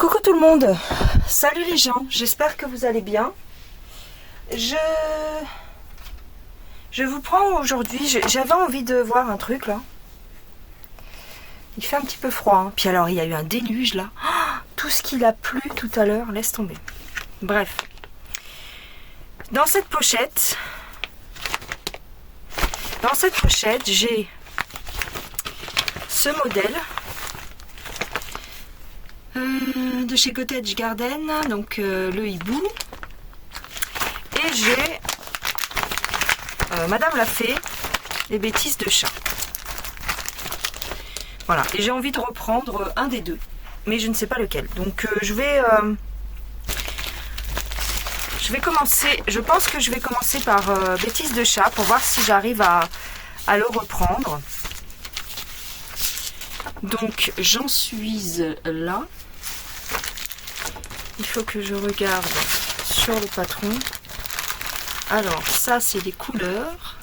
Coucou tout le monde, salut les gens, j'espère que vous allez bien. Je vous prends aujourd'hui, j'avais envie de voir un truc là. Il fait un petit peu froid, hein. Puis alors il y a eu un déluge là. Oh, tout ce qu'il a plu tout à l'heure, laisse tomber. Bref, dans cette pochette, j'ai ce modèle de chez Cottage Garden, donc le hibou, et j'ai Madame la Fée, les bêtises de chat. Voilà, et j'ai envie de reprendre un des deux, mais je ne sais pas lequel. Donc je vais commencer, je pense que je vais commencer par bêtises de chat pour voir si j'arrive à le reprendre. Donc j'en suis là. Il faut que je regarde sur le patron. Alors ça c'est les couleurs.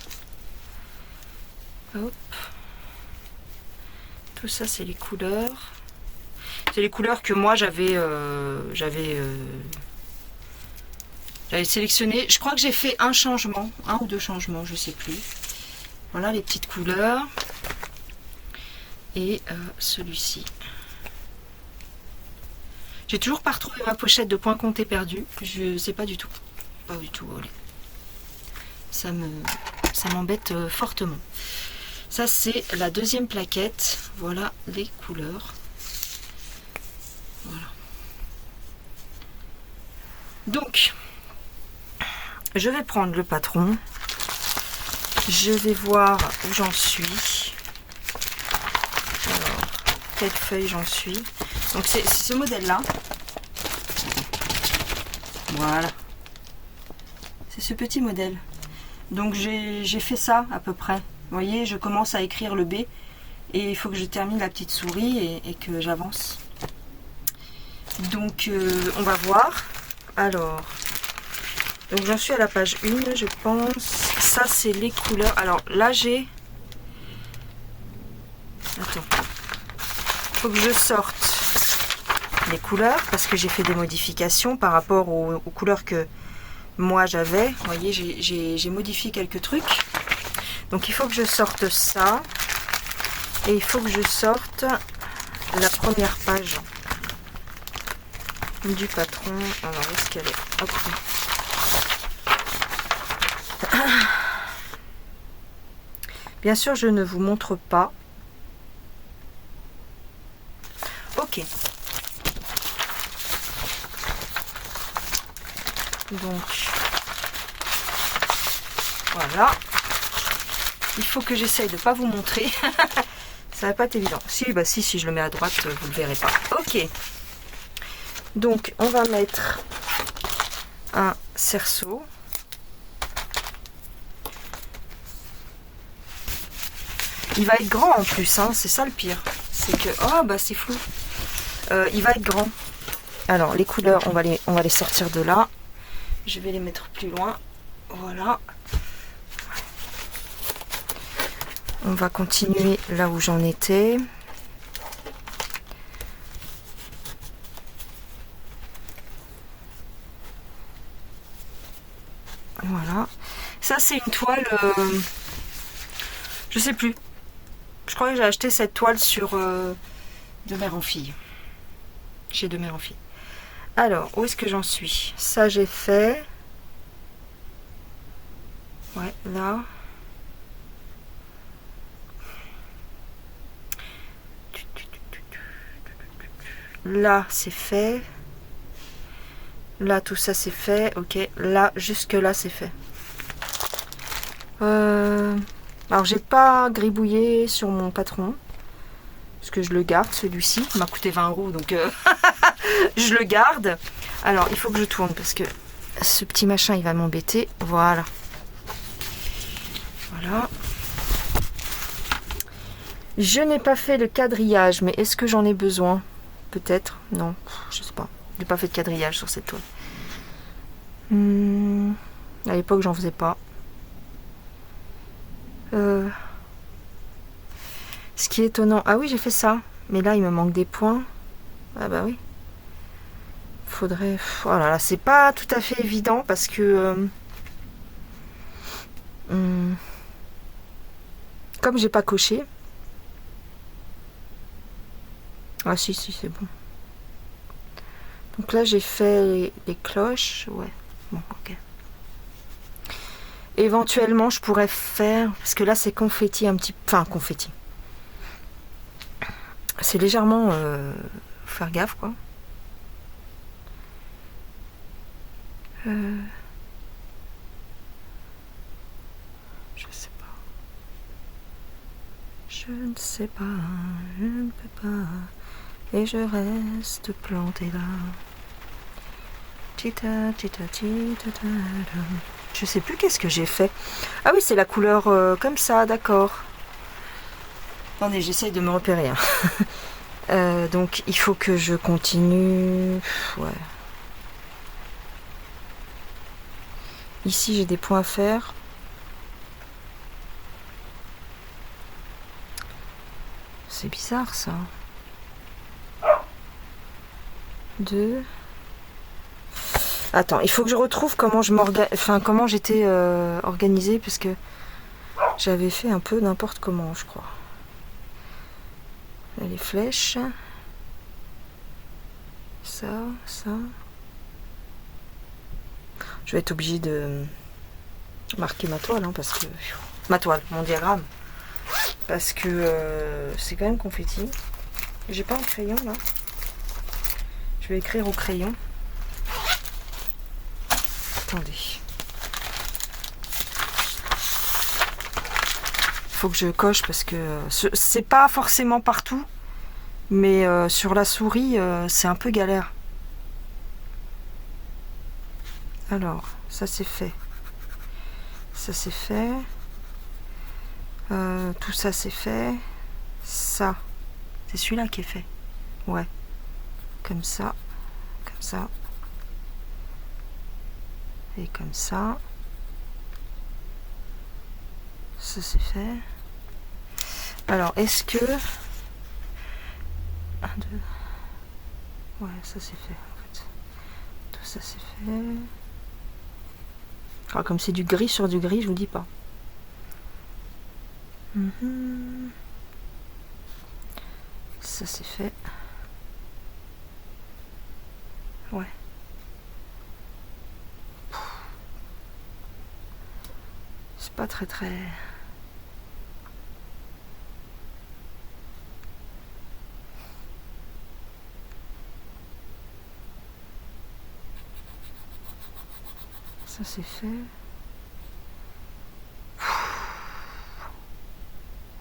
Hop. Tout ça c'est les couleurs. C'est les couleurs que moi j'avais sélectionné. Je crois que j'ai fait un changement, un ou deux changements, je sais plus. Voilà les petites couleurs. Et celui-ci. J'ai toujours pas retrouvé ma pochette de points comptés perdus. Je sais pas du tout. Pas du tout. Allez. Ça m'embête fortement. Ça c'est la deuxième plaquette. Voilà les couleurs. Voilà. Donc, je vais prendre le patron. Je vais voir où j'en suis. Alors, quelle feuille j'en suis. Donc c'est ce modèle-là. Voilà. C'est ce petit modèle. Donc j'ai fait ça à peu près. Vous voyez, je commence à écrire le B. Et il faut que je termine la petite souris et que j'avance. Donc on va voir. Alors, donc j'en suis à la page 1, je pense. Ça c'est les couleurs. Alors là j'ai... Attends. Faut que je sorte les couleurs parce que j'ai fait des modifications par rapport aux couleurs que moi j'avais. Vous voyez, j'ai modifié quelques trucs. Donc il faut que je sorte ça. Et il faut que je sorte la première page du patron. Alors où est-ce qu'elle est? Hop. Bien sûr, je ne vous montre pas. Ok. Donc, voilà. Il faut que j'essaye de ne pas vous montrer. Ça va pas être évident. Si, bah si je le mets à droite, vous ne le verrez pas. Ok. Donc, on va mettre un cerceau. Il va être grand en plus, hein, c'est ça le pire. C'est que... Oh, bah c'est flou. Il va être grand. Alors, les couleurs, on va les sortir de là. Je vais les mettre plus loin. Voilà. On va continuer là où j'en étais. Voilà. Ça, c'est une toile... je sais plus. Je crois que j'ai acheté cette toile sur De Mère en Fille. Chez De Mère en Fille. Alors, où est-ce que j'en suis? Ça, j'ai fait. Ouais, là. Là, c'est fait. Là, tout ça, c'est fait. Ok. Là, jusque là, c'est fait. Alors, j'ai pas gribouillé sur mon patron. Parce que je le garde, celui-ci. Il m'a coûté 20 €, donc je le garde. Alors, il faut que je tourne parce que ce petit machin, il va m'embêter. Voilà. Voilà. Je n'ai pas fait le quadrillage, mais est-ce que j'en ai besoin? Peut-être. Non, je sais pas. Je n'ai pas fait de quadrillage sur cette toile. À l'époque, j'en faisais pas. Ce qui est étonnant... Ah oui, j'ai fait ça. Mais là, il me manque des points. Ah bah oui. faudrait... Oh là là, c'est pas tout à fait évident parce que... comme j'ai pas coché... Ah si, c'est bon. Donc là, j'ai fait les cloches. Ouais, bon, ok. Éventuellement, je pourrais faire... Parce que là, c'est confetti un petit... Enfin, confetti. C'est légèrement... faire gaffe, quoi. Je sais pas. Je ne sais pas. Je ne peux pas. Et je reste plantée là. Tita, tita, tita, tita. Je sais plus qu'est-ce que j'ai fait. Ah oui, c'est la couleur comme ça, d'accord. Attendez, j'essaye de me repérer. Hein. Donc, il faut que je continue. Ouais. Ici, j'ai des points à faire. C'est bizarre, ça. 2. Attends, il faut que je retrouve comment comment j'étais organisée, parce que j'avais fait un peu n'importe comment, je crois. Là, les flèches. Ça. Je vais être obligée de marquer ma toile, hein, parce que... Ma toile, mon diagramme. Parce que c'est quand même confetti. J'ai pas un crayon, là. Je vais écrire au crayon. Attendez. Faut que je coche parce que c'est pas forcément partout, mais sur la souris, c'est un peu galère. Alors, ça c'est fait. Ça c'est fait. Tout ça c'est fait. Ça, c'est celui-là qui est fait. Ouais. Comme ça. Comme ça. Et comme ça. Ça c'est fait. Alors, est-ce que... 1, 2... Ouais, ça c'est fait en fait. Tout ça c'est fait. Alors, comme c'est du gris sur du gris, je vous dis pas. Ça c'est fait. Ouais. C'est pas très... Ça c'est fait.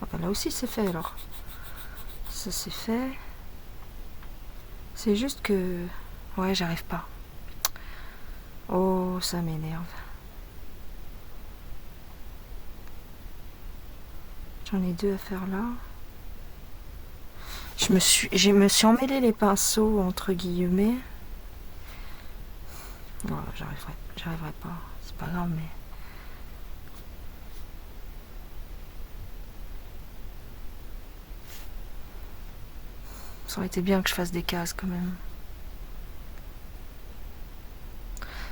Ah bah là aussi c'est fait alors. Ça c'est fait. C'est juste que... Ouais, j'arrive pas. Oh, ça m'énerve. J'en ai 2 à faire là. Je me suis emmêlé les pinceaux entre guillemets. Oh, j'arriverai pas. C'est pas grave, mais... Ça aurait été bien que je fasse des cases quand même.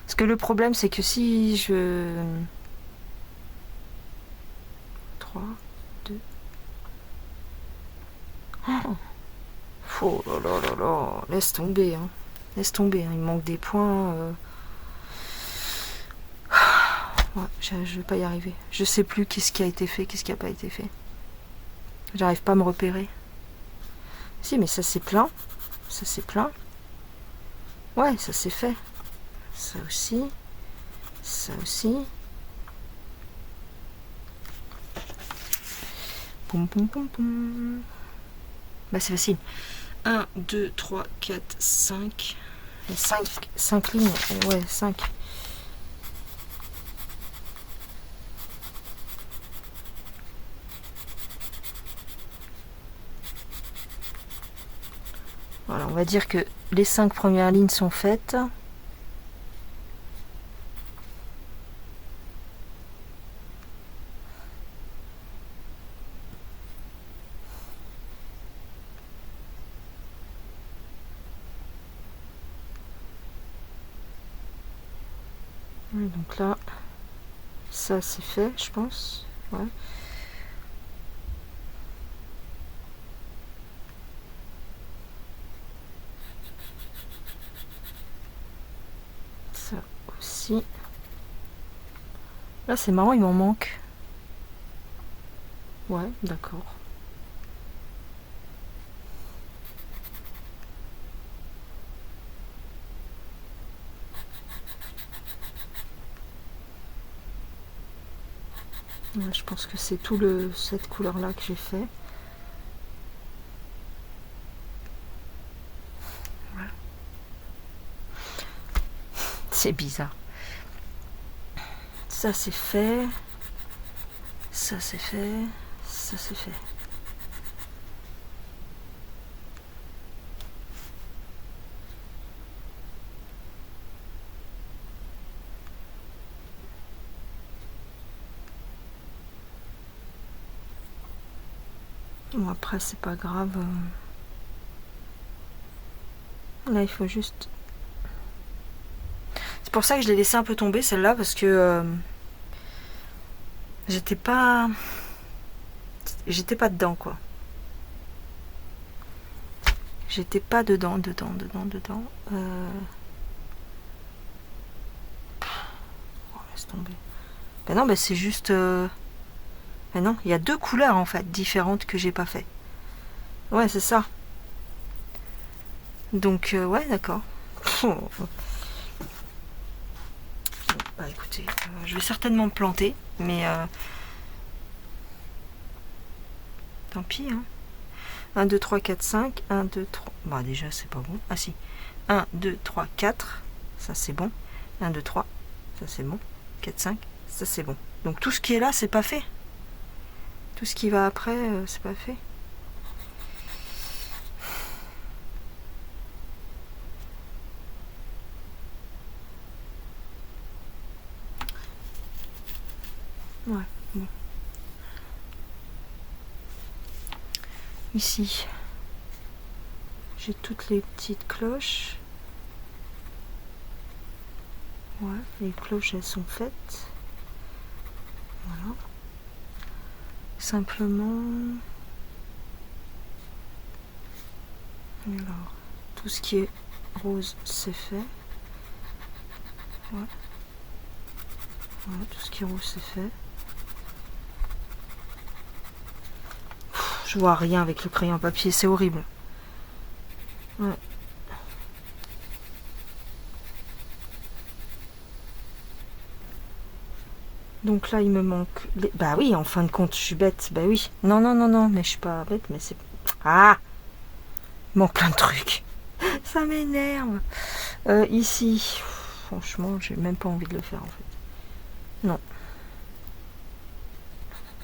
Parce que le problème, c'est que si je... 3, 2... Oh là là là là, laisse tomber, hein. Laisse tomber, hein. Il me manque des points. Ouais, je vais pas y arriver. Je sais plus qu'est-ce qui a été fait, qu'est-ce qui a pas été fait. J'arrive pas à me repérer. Si, mais ça c'est plein. Ça c'est plein. Ouais, ça c'est fait. Ça aussi. Ça aussi. Poum poum poum poum. Bah c'est facile. 1, 2, 3, 4, 5. 5 lignes. Ouais, 5. Voilà, on va dire que les 5 premières lignes sont faites. Et donc là, ça c'est fait, je pense. Ouais. Ça aussi. Là c'est marrant, il m'en manque. Ouais, d'accord. Ouais, je pense que c'est tout cette couleur là que j'ai fait. Voilà. C'est bizarre. Ça c'est fait. Ça c'est fait. Ça c'est fait. Bon, après c'est pas grave. Là il faut juste... C'est pour ça que je l'ai laissé un peu tomber celle-là, parce que j'étais pas dedans quoi. J'étais pas dedans. Oh, laisse tomber. Ben non, ben c'est juste... Ben non, il y a deux couleurs en fait différentes que j'ai pas fait. Ouais, c'est ça. Donc ouais, d'accord. Bah écoutez, je vais certainement me planter, mais tant pis, hein. 1, 2, 3, 4, 5. 1, 2, 3. Bah déjà, c'est pas bon. Ah si. 1, 2, 3, 4. Ça, c'est bon. 1, 2, 3. Ça, c'est bon. 4, 5. Ça, c'est bon. Donc tout ce qui est là, c'est pas fait. Tout ce qui va après, c'est pas fait. Ouais, bon. Ici, j'ai toutes les petites cloches. Ouais, les cloches, elles sont faites. Voilà. Simplement... Alors, tout ce qui est rose, c'est fait. Ouais. Voilà, tout ce qui est rouge, c'est fait. Je vois rien avec le crayon papier, c'est horrible. Ouais. Donc là, il me manque... Bah oui, en fin de compte, je suis bête. Bah oui. Non, mais je suis pas bête, mais c'est... Ah! Il manque plein de trucs. Ça m'énerve. Ici, franchement, j'ai même pas envie de le faire, en fait. Non.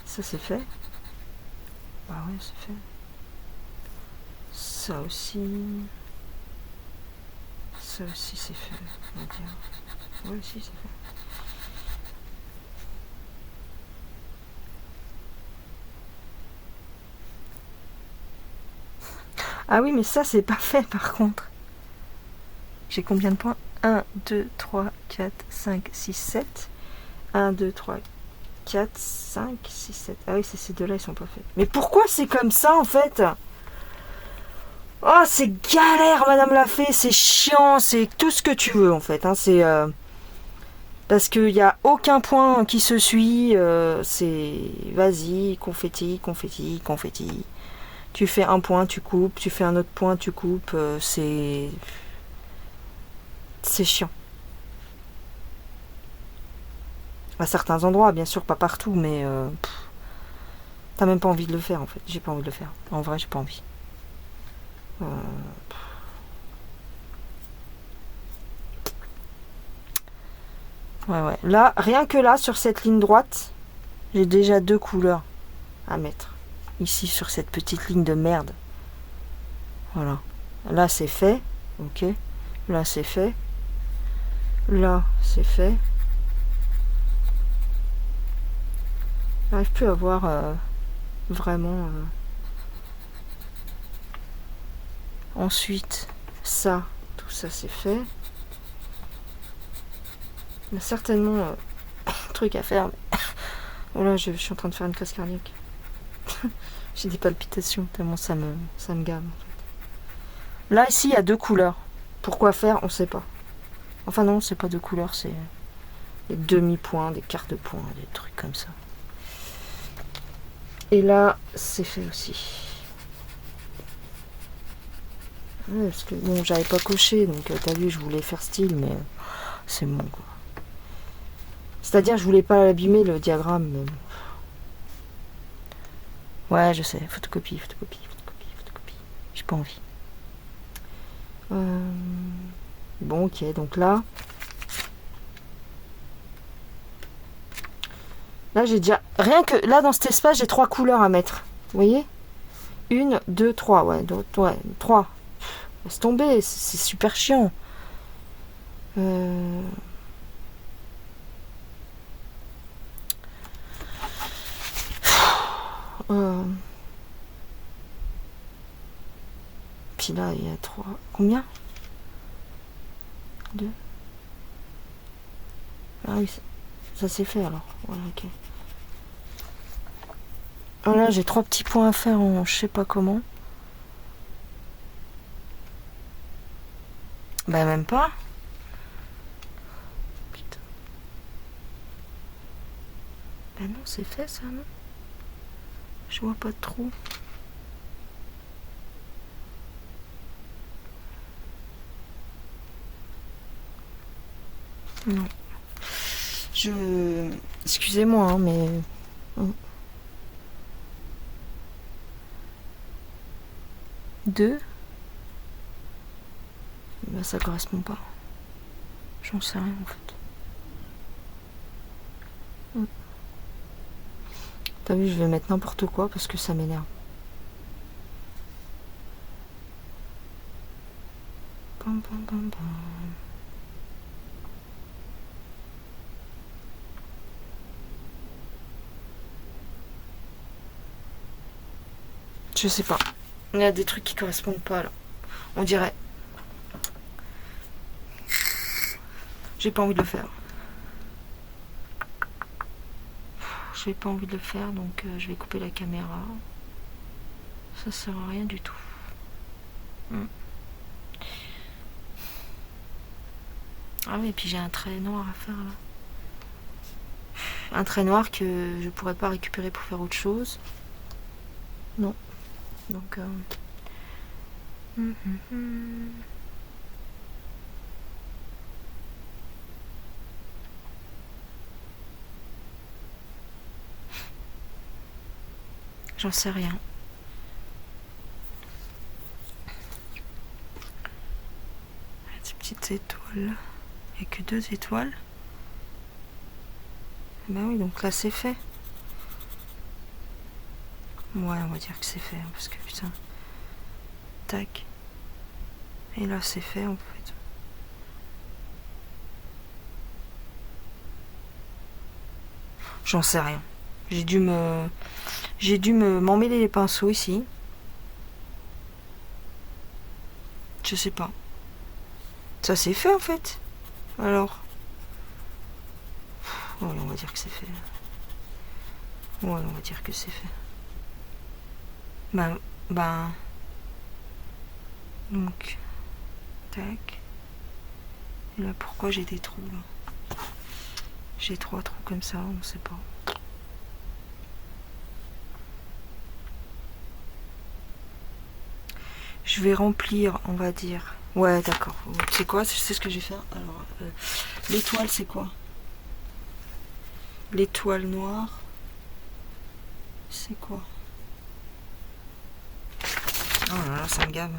Ça, c'est fait. Bah ouais, c'est fait. Ça aussi... Ça aussi, c'est fait, on va dire. Ouais, aussi, c'est fait. Ah oui, mais ça, c'est pas fait, par contre. J'ai combien de points? 1, 2, 3, 4, 5, 6, 7. 1, 2, 3, 4, 5, 6, 7. Ah oui, c'est ces deux-là, ils sont pas faits. Mais pourquoi c'est comme ça, en fait? Oh, c'est galère, Madame la Fée, c'est chiant, c'est tout ce que tu veux, en fait. Hein, c'est... Parce qu'il n'y a aucun point qui se suit. C'est... Vas-y, confetti. Tu fais un point, tu coupes. Tu fais un autre point, tu coupes. C'est chiant. À certains endroits, bien sûr, pas partout, mais... T'as même pas envie de le faire, en fait. J'ai pas envie de le faire. En vrai, j'ai pas envie. Ouais. Là, rien que là, sur cette ligne droite, j'ai déjà deux couleurs à mettre. Ici, sur cette petite ligne de merde. Voilà. Là, c'est fait. Ok. Là, c'est fait. Là, c'est fait. J'arrive plus à voir vraiment... Ensuite, ça, tout ça, c'est fait. Il y a certainement un truc à faire. Voilà, je suis en train de faire une crise cardiaque. J'ai des palpitations tellement ça me gave. En fait. Là, ici, il y a 2 couleurs. Pourquoi faire, on sait pas. Enfin non, c'est pas 2 couleurs, c'est des demi-points, des quarts de points, des trucs comme ça. Et là, c'est fait aussi. Ouais, parce que bon, j'avais pas coché, donc t'as vu, je voulais faire style, mais c'est bon quoi. C'est-à-dire, je voulais pas abîmer le diagramme, mais bon. Ouais, je sais, photocopie. J'ai pas envie. Bon, ok, donc là, j'ai déjà, rien que là dans cet espace, j'ai 3 couleurs à mettre. Vous voyez, 1, 2, 3, ouais, 3. Laisse tomber, c'est super chiant. Puis là, il y a 3. Combien 2. Ah oui, ça s'est fait alors. Ouais, ok. Là, j'ai 3 petits points à faire en je sais pas comment. Bah, même pas. Putain. Bah non, c'est fait ça, non? Je vois pas de trou. Non. Excusez-moi, hein, mais... Deux. Bah, ça correspond pas. J'en sais rien, en fait. T'as vu, je vais mettre n'importe quoi parce que ça m'énerve. Pam, pam, pam, pam. Je sais pas. Il y a des trucs qui correspondent pas là. On dirait. J'ai pas envie de le faire. J'ai pas envie de le faire, donc je vais couper la caméra. Ça sert à rien du tout. Ah oui, et puis j'ai un trait noir à faire là. Un trait noir que je pourrais pas récupérer pour faire autre chose. Non. Donc... J'en sais rien. Ces petites étoiles. Il n'y a que 2 étoiles. Ben oui, donc là c'est fait. Ouais, on va dire que c'est fait. Parce que putain. Tac. Et là c'est fait en fait. J'en sais rien. J'ai dû m'emmêler les pinceaux ici. Je sais pas. Ça c'est fait en fait. Alors. Ouais, on va dire que c'est fait. Ouais, on va dire que c'est fait. Ben. Donc. Tac. Et là, pourquoi j'ai des trous là? J'ai 3 trous comme ça, on sait pas. Je vais remplir, on va dire. Ouais, d'accord. Tu sais quoi? C'est ce que je vais faire. Alors, l'étoile, c'est quoi? L'étoile noire, c'est quoi? Oh là là, ça me gave.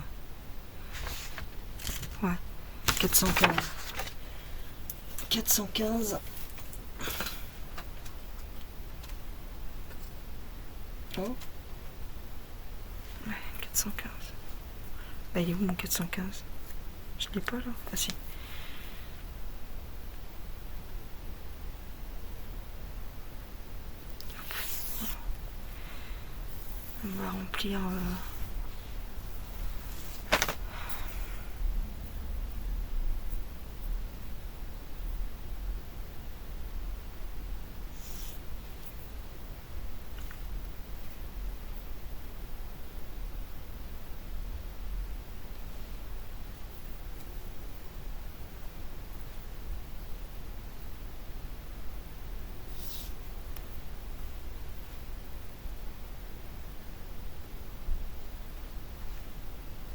Ouais, 415. 415. Oh. Ouais, 415. Bah, il est où mon 415? Je l'ai pas là. Ah si. On va remplir.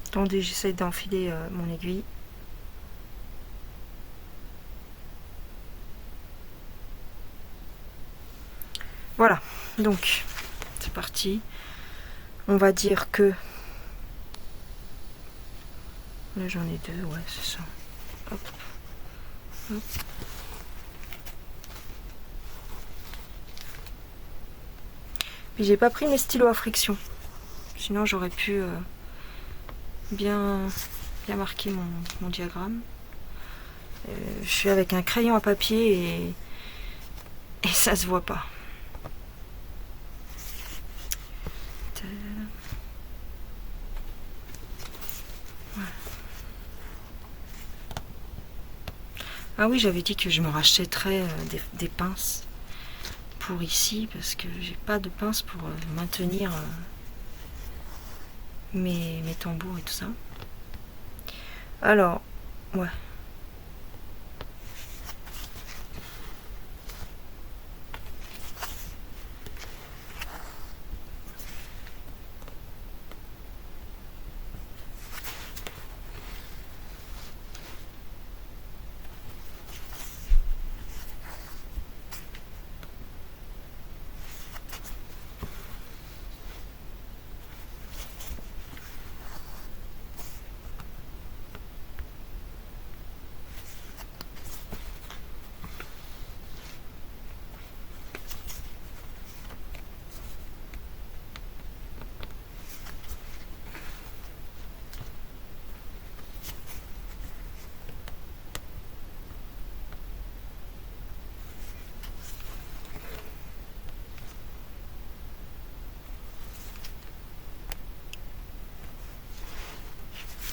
Attendez, j'essaie d'enfiler mon aiguille. Voilà, donc c'est parti. On va dire que... Là j'en ai deux, ouais c'est ça. Hop. Hop. Puis j'ai pas pris mes stylos à friction. Sinon j'aurais pu bien marquer mon diagramme. Je suis avec un crayon à papier et ça se voit pas. Ah oui, j'avais dit que je me rachèterais des pinces pour ici parce que j'ai pas de pinces pour maintenir mes tambours et tout ça. Alors, ouais.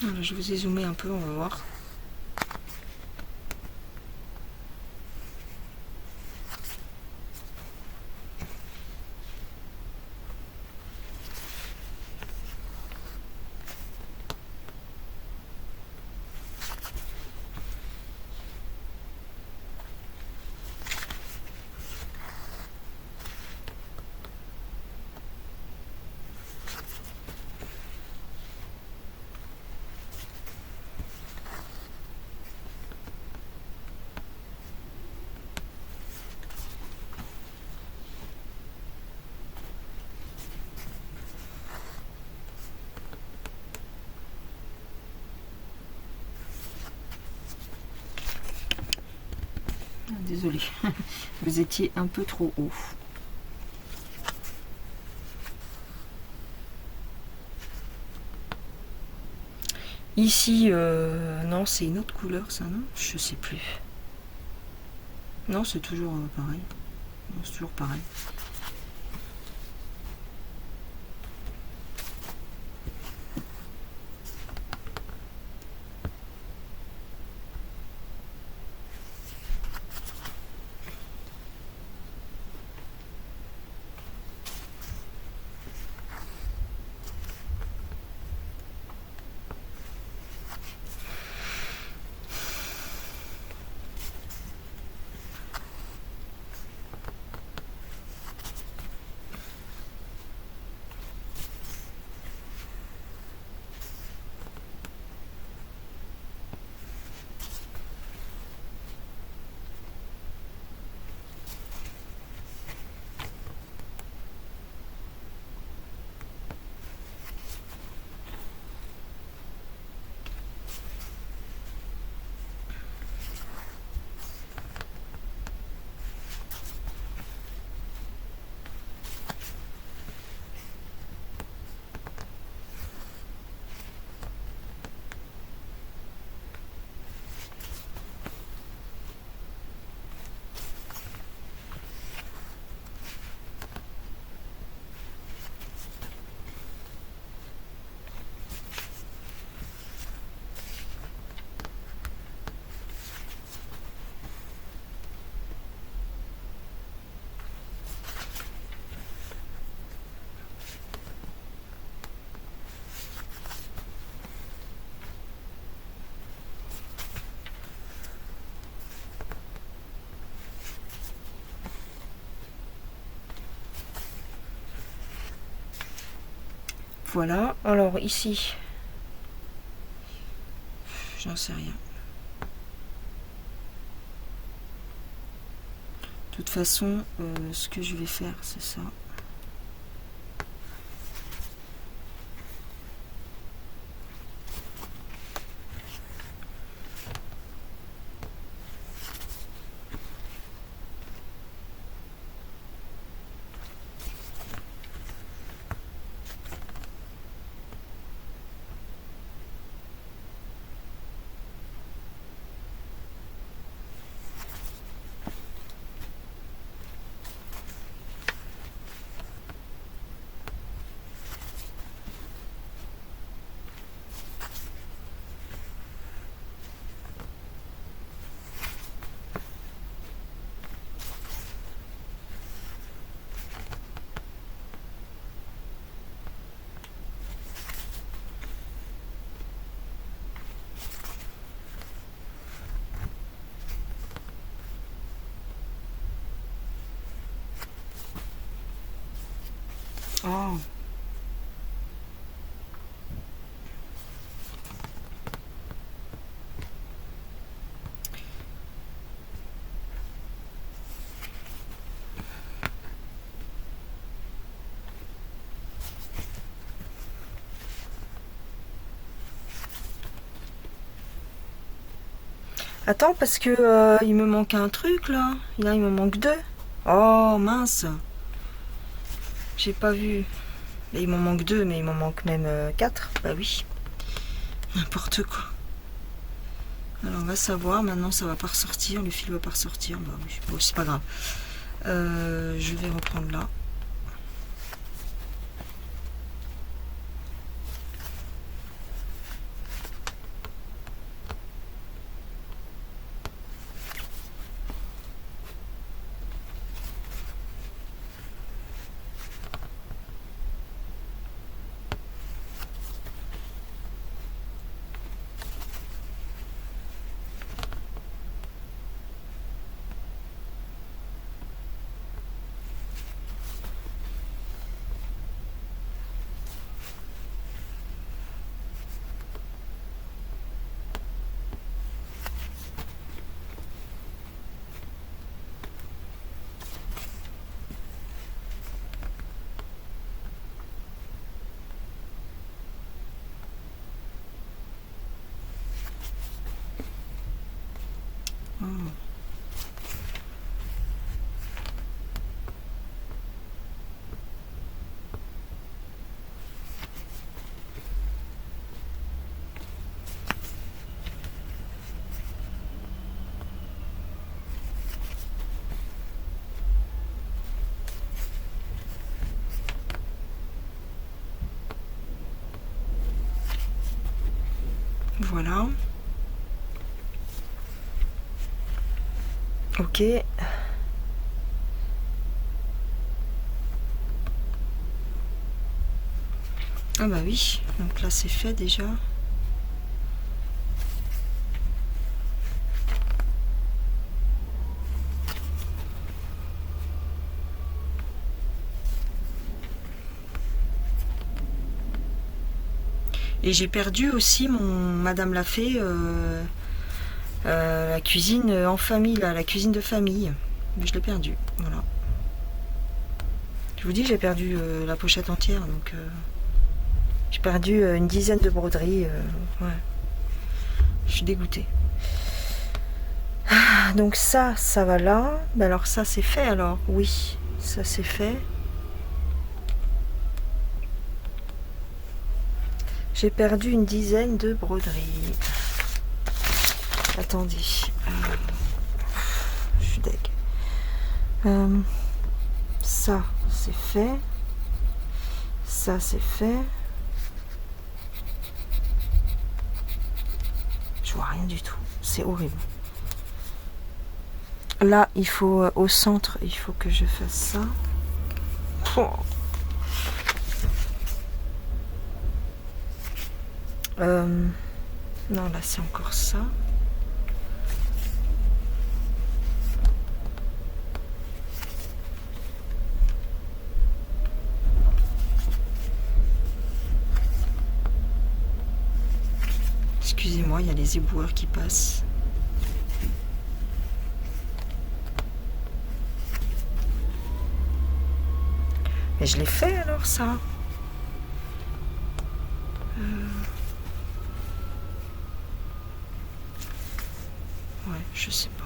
Alors, je vous ai zoomé un peu, on va voir. Désolée, vous étiez un peu trop haut. Ici, non, c'est une autre couleur, ça, non? Je sais plus. Non, c'est toujours pareil. Non, c'est toujours pareil. Voilà, alors ici, j'en sais rien. De toute façon, ce que je vais faire, c'est ça. Oh. Attends, parce que il me manque un truc là. Là, il me manque 2. Oh mince. J'ai pas vu. Mais il m'en manque 2, mais il m'en manque même 4. Bah oui. N'importe quoi. Alors on va savoir. Maintenant, ça va pas ressortir. Le fil va pas ressortir. Bah oui. Bon, c'est pas grave. Je vais reprendre là. Oh. Voilà. Ok. Ah bah oui, donc là c'est fait déjà. Et j'ai perdu aussi mon Madame l'a fait la cuisine en famille, là, la cuisine de famille. Mais je l'ai perdu, voilà. Je vous dis, j'ai perdu la pochette entière, donc j'ai perdu une dizaine de broderies. Ouais. Je suis dégoûtée. Ah, donc ça va là. Ben alors ça c'est fait alors. Oui, ça c'est fait. J'ai perdu une dizaine de broderies. Attendez. Je suis deg. Ça c'est fait. Ça c'est fait. Je vois rien du tout. C'est horrible. Là, il faut au centre, il faut que je fasse ça. Oh. Non, là c'est encore ça. Excusez-moi. moi, il y a les éboueurs qui passent. Mais je l'ai fait alors ça. Ouais, je sais pas.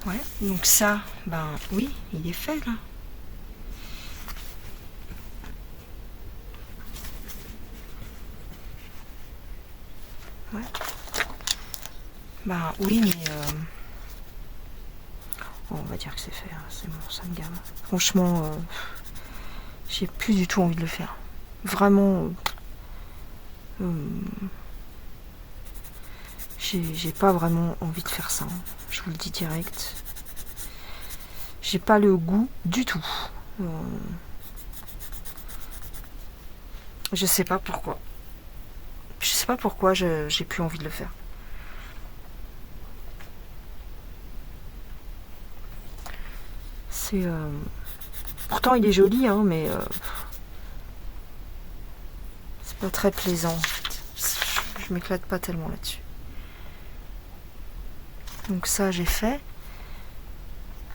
Ouais, donc ça, ben oui, il est fait là. Ouais. Ben oui, mais on va dire que c'est fait, hein. C'est bon, ça me gave. Franchement, j'ai plus du tout envie de le faire. Vraiment, j'ai pas vraiment envie de faire ça, hein. Je vous le dis direct. J'ai pas le goût du tout. Je sais pas pourquoi. Je sais pas pourquoi j'ai plus envie de le faire. C'est pourtant il est joli, hein, mais c'est pas très plaisant en fait. Je m'éclate pas tellement là-dessus. Donc ça j'ai fait.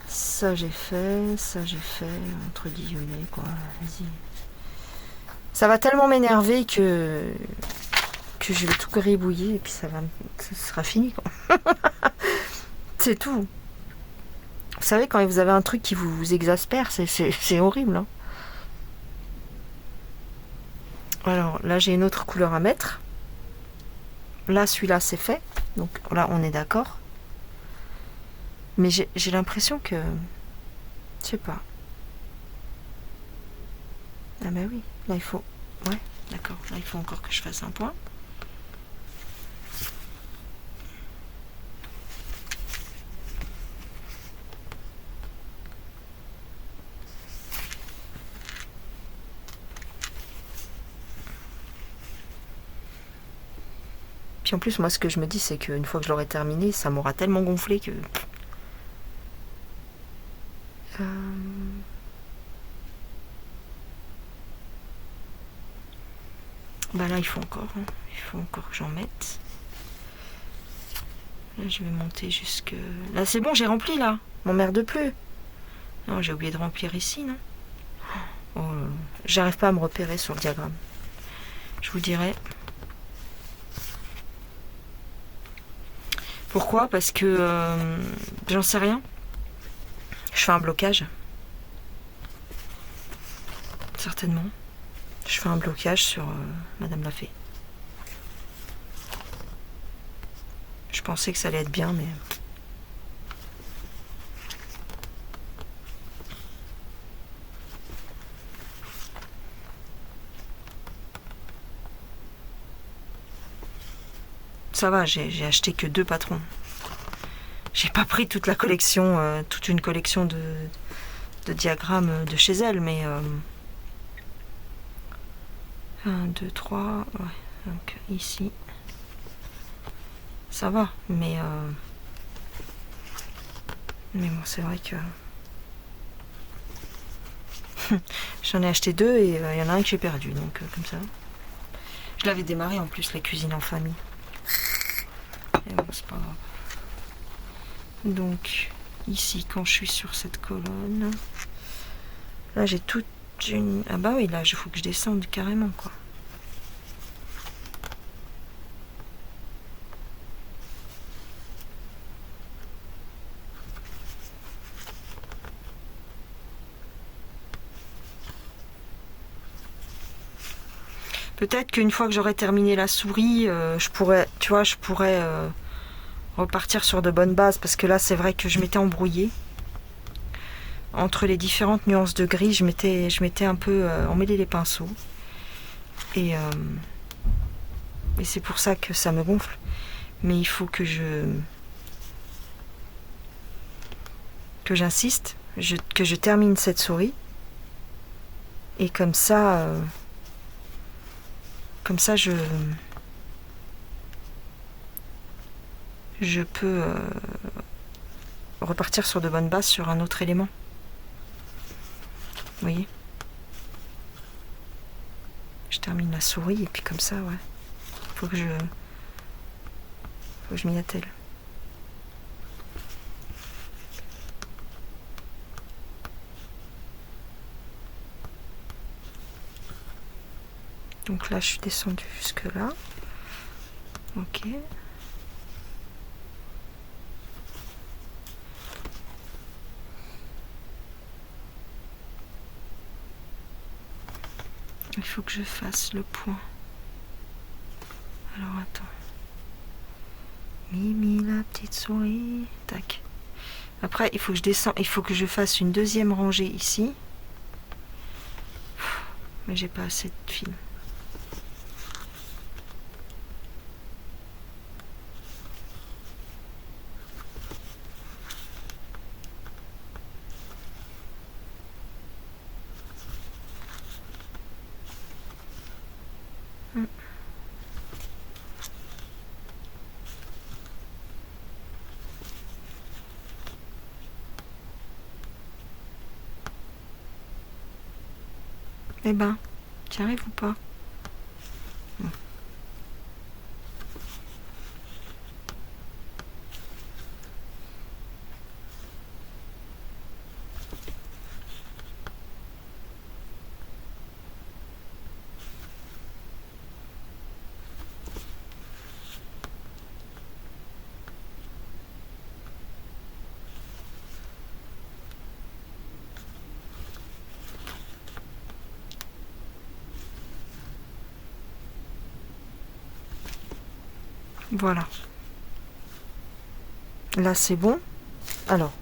Ça j'ai fait. Ça j'ai fait. Entre guillemets quoi. Vas-y. Ça va tellement m'énerver que je vais tout gribouiller et puis ça sera fini quoi. C'est tout. Vous savez, quand vous avez un truc qui vous exaspère, c'est horrible, hein. Alors là j'ai une autre couleur à mettre. Là celui-là c'est fait. Donc là on est d'accord. Mais j'ai l'impression que... Je sais pas. Ah bah oui, là il faut... Ouais, d'accord. Là il faut encore que je fasse un point. Puis en plus, moi ce que je me dis, c'est qu'une fois que je l'aurai terminé, ça m'aura tellement gonflé que... Bah là il faut encore, hein. Il faut encore que j'en mette. Là je vais monter jusque... Là c'est bon, j'ai rempli là. M'emmerde plus. Non, j'ai oublié de remplir ici, non? Oh, j'arrive pas à me repérer sur le diagramme. Je vous dirai. Pourquoi? Parce que j'en sais rien. Je fais un blocage. Certainement. Je fais un blocage sur Madame la Fée. Je pensais que ça allait être bien, mais... Ça va, j'ai acheté que 2 patrons. J'ai pas pris toute la collection, toute une collection de diagrammes de chez elle, mais... 1, 2, 3... Ouais, donc ici... Ça va, mais bon, c'est vrai que... J'en ai acheté 2 et il y en a un que j'ai perdu, donc comme ça. Je l'avais démarré en plus, la cuisine en famille. Et bon, c'est pas grave. Donc, ici, quand je suis sur cette colonne, là j'ai toute une... Ah bah oui, là, il faut que je descende carrément, quoi. Peut-être qu'une fois que j'aurai terminé la souris, je pourrais, tu vois, repartir sur de bonnes bases, parce que là, c'est vrai que je m'étais embrouillée. Entre les différentes nuances de gris, je m'étais un peu emmêlé les pinceaux. Et c'est pour ça que ça me gonfle. Mais il faut que j'insiste, que je termine cette souris. Et comme ça, je peux repartir sur de bonnes bases sur un autre élément. Vous voyez? Je termine la souris et puis comme ça, ouais. Faut que je m'y attelle. Donc là, je suis descendue jusque là. Ok. Il faut que je fasse le point. Alors attends. Mimi la petite souris. Tac. Après, il faut que je descende. Il faut que je fasse une deuxième rangée ici. Mais j'ai pas assez de fil. Eh ben, tu arrives ou pas? Voilà. Là, c'est bon. Alors,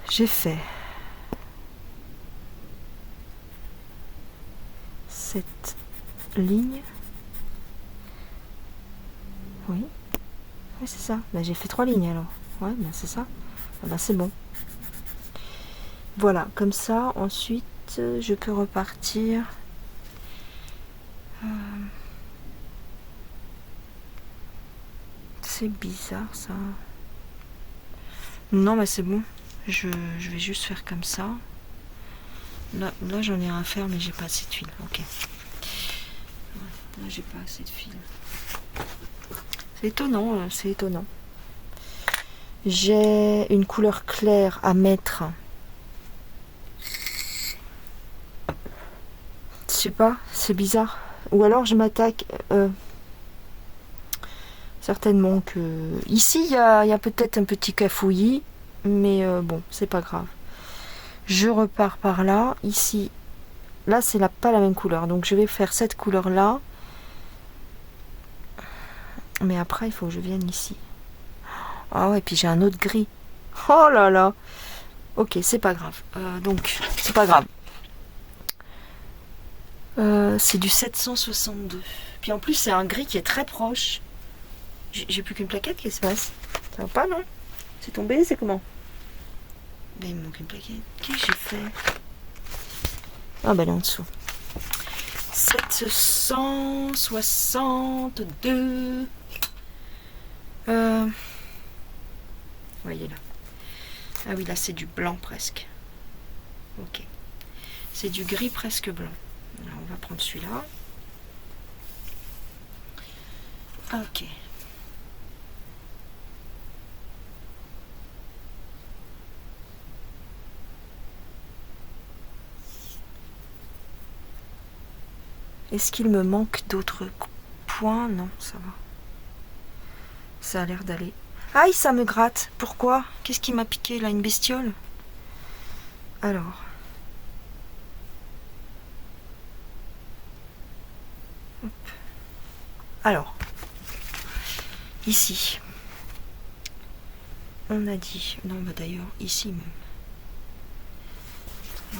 j'ai fait cette ligne. Oui. Oui, c'est ça. Là, j'ai fait 3 lignes alors. Ouais, ben c'est ça. Ah ben, c'est bon. Voilà, comme ça, ensuite, je peux repartir. C'est bizarre ça. Non, mais c'est bon. Je vais juste faire comme ça. Là j'en ai un à faire, mais j'ai pas assez de fil. Ok. Là, j'ai pas assez de fil. C'est étonnant, c'est étonnant. J'ai une couleur claire à mettre. Je sais pas, c'est bizarre. Ou alors je m'attaque. Certainement que. Ici, il y a peut-être un petit cafouillis, mais bon, c'est pas grave. Je repars par là. Ici, là, c'est pas la même couleur. Donc, je vais faire cette couleur-là. Mais après, il faut que je vienne ici. Ah ouais, puis j'ai un autre gris. Oh là là. Ok, c'est pas grave. Donc, c'est pas grave. C'est du 762. Puis en plus, c'est un gris qui est très proche. J'ai plus qu'une plaquette, qu'est-ce qui se passe? Ça va pas, non? C'est tombé, c'est comment? Ben, il me manque une plaquette. Qu'est-ce que j'ai fait? Ah ben là en dessous. 762. Voyez là. Ah oui, là c'est du blanc presque. Ok. C'est du gris presque blanc. Alors, on va prendre celui-là. Ok. Est-ce qu'il me manque d'autres points? Non, ça va. Ça a l'air d'aller. Aïe, ça me gratte. Pourquoi? Qu'est-ce qui m'a piqué là? Une bestiole? Alors. Hop. Alors. Ici. On a dit. Non, bah d'ailleurs, ici même. Là.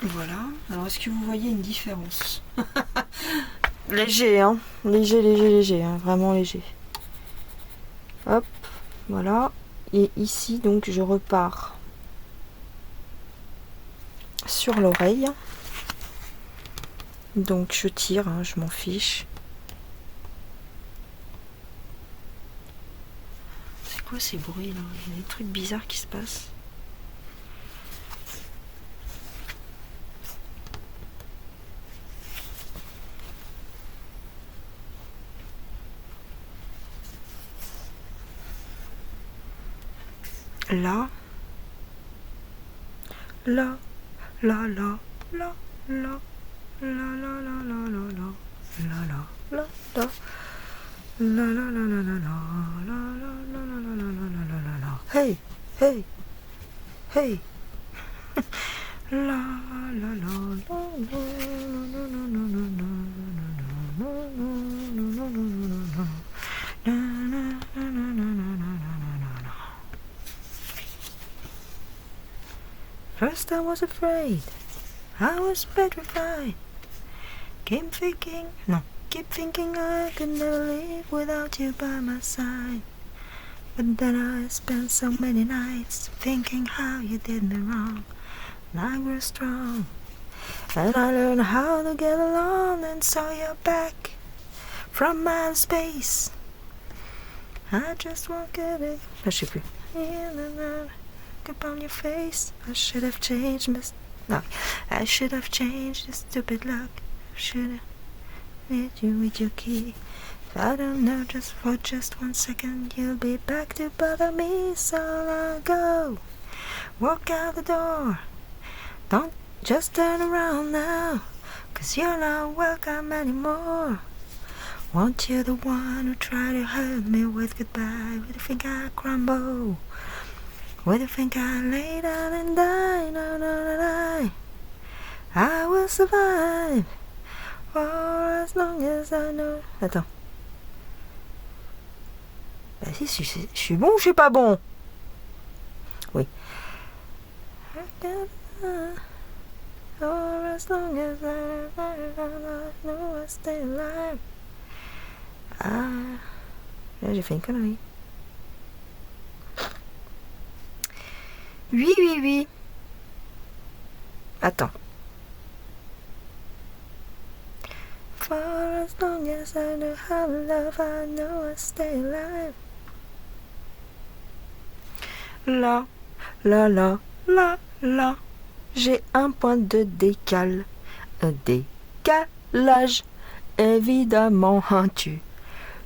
Voilà. Alors, est-ce que vous voyez une différence? Léger, hein. Léger, léger, léger. Hein. Vraiment léger. Hop. Voilà. Et ici, donc, je repars sur l'oreille. Donc, je tire, hein, je m'en fiche. C'est quoi ces bruits, là? Il y a des trucs bizarres qui se passent. Là, là, là, là, là, là, là, là, là, là, là, là, là, là, là, là. La la la la la la la la la la la la la la la la. Hey, hey, hey. La la la la la. First I was afraid, I was petrified. Keep thinking I could never live without you by my side. But then I spent so many nights thinking how you did me wrong. And I grew strong, and I learned how to get along and saw your back from outer space. I just won't get it. Je sais plus. Upon your face, I should have changed I should have changed the stupid luck. Should have made you with your key. I don't know, just for just 1 second you'll be back to bother me. So I'll go, walk out the door. Don't just turn around now, 'cause you're not welcome anymore. Want you the one who tried to hurt me with goodbye? Where do you think I crumble? Where do you think I lay down and die? No, no, no, no. I will survive for as long as I know. Attends. Bah si, je suis bon ou je suis pas bon? Oui. For as long as I know I stay alive. Ah, là j'ai fait une connerie. Oui, oui, oui. Attends. For as long as I know how to love, I know I stay alive. Là, là, là, là, là. J'ai un point de décal. Un décalage. Évidemment, tu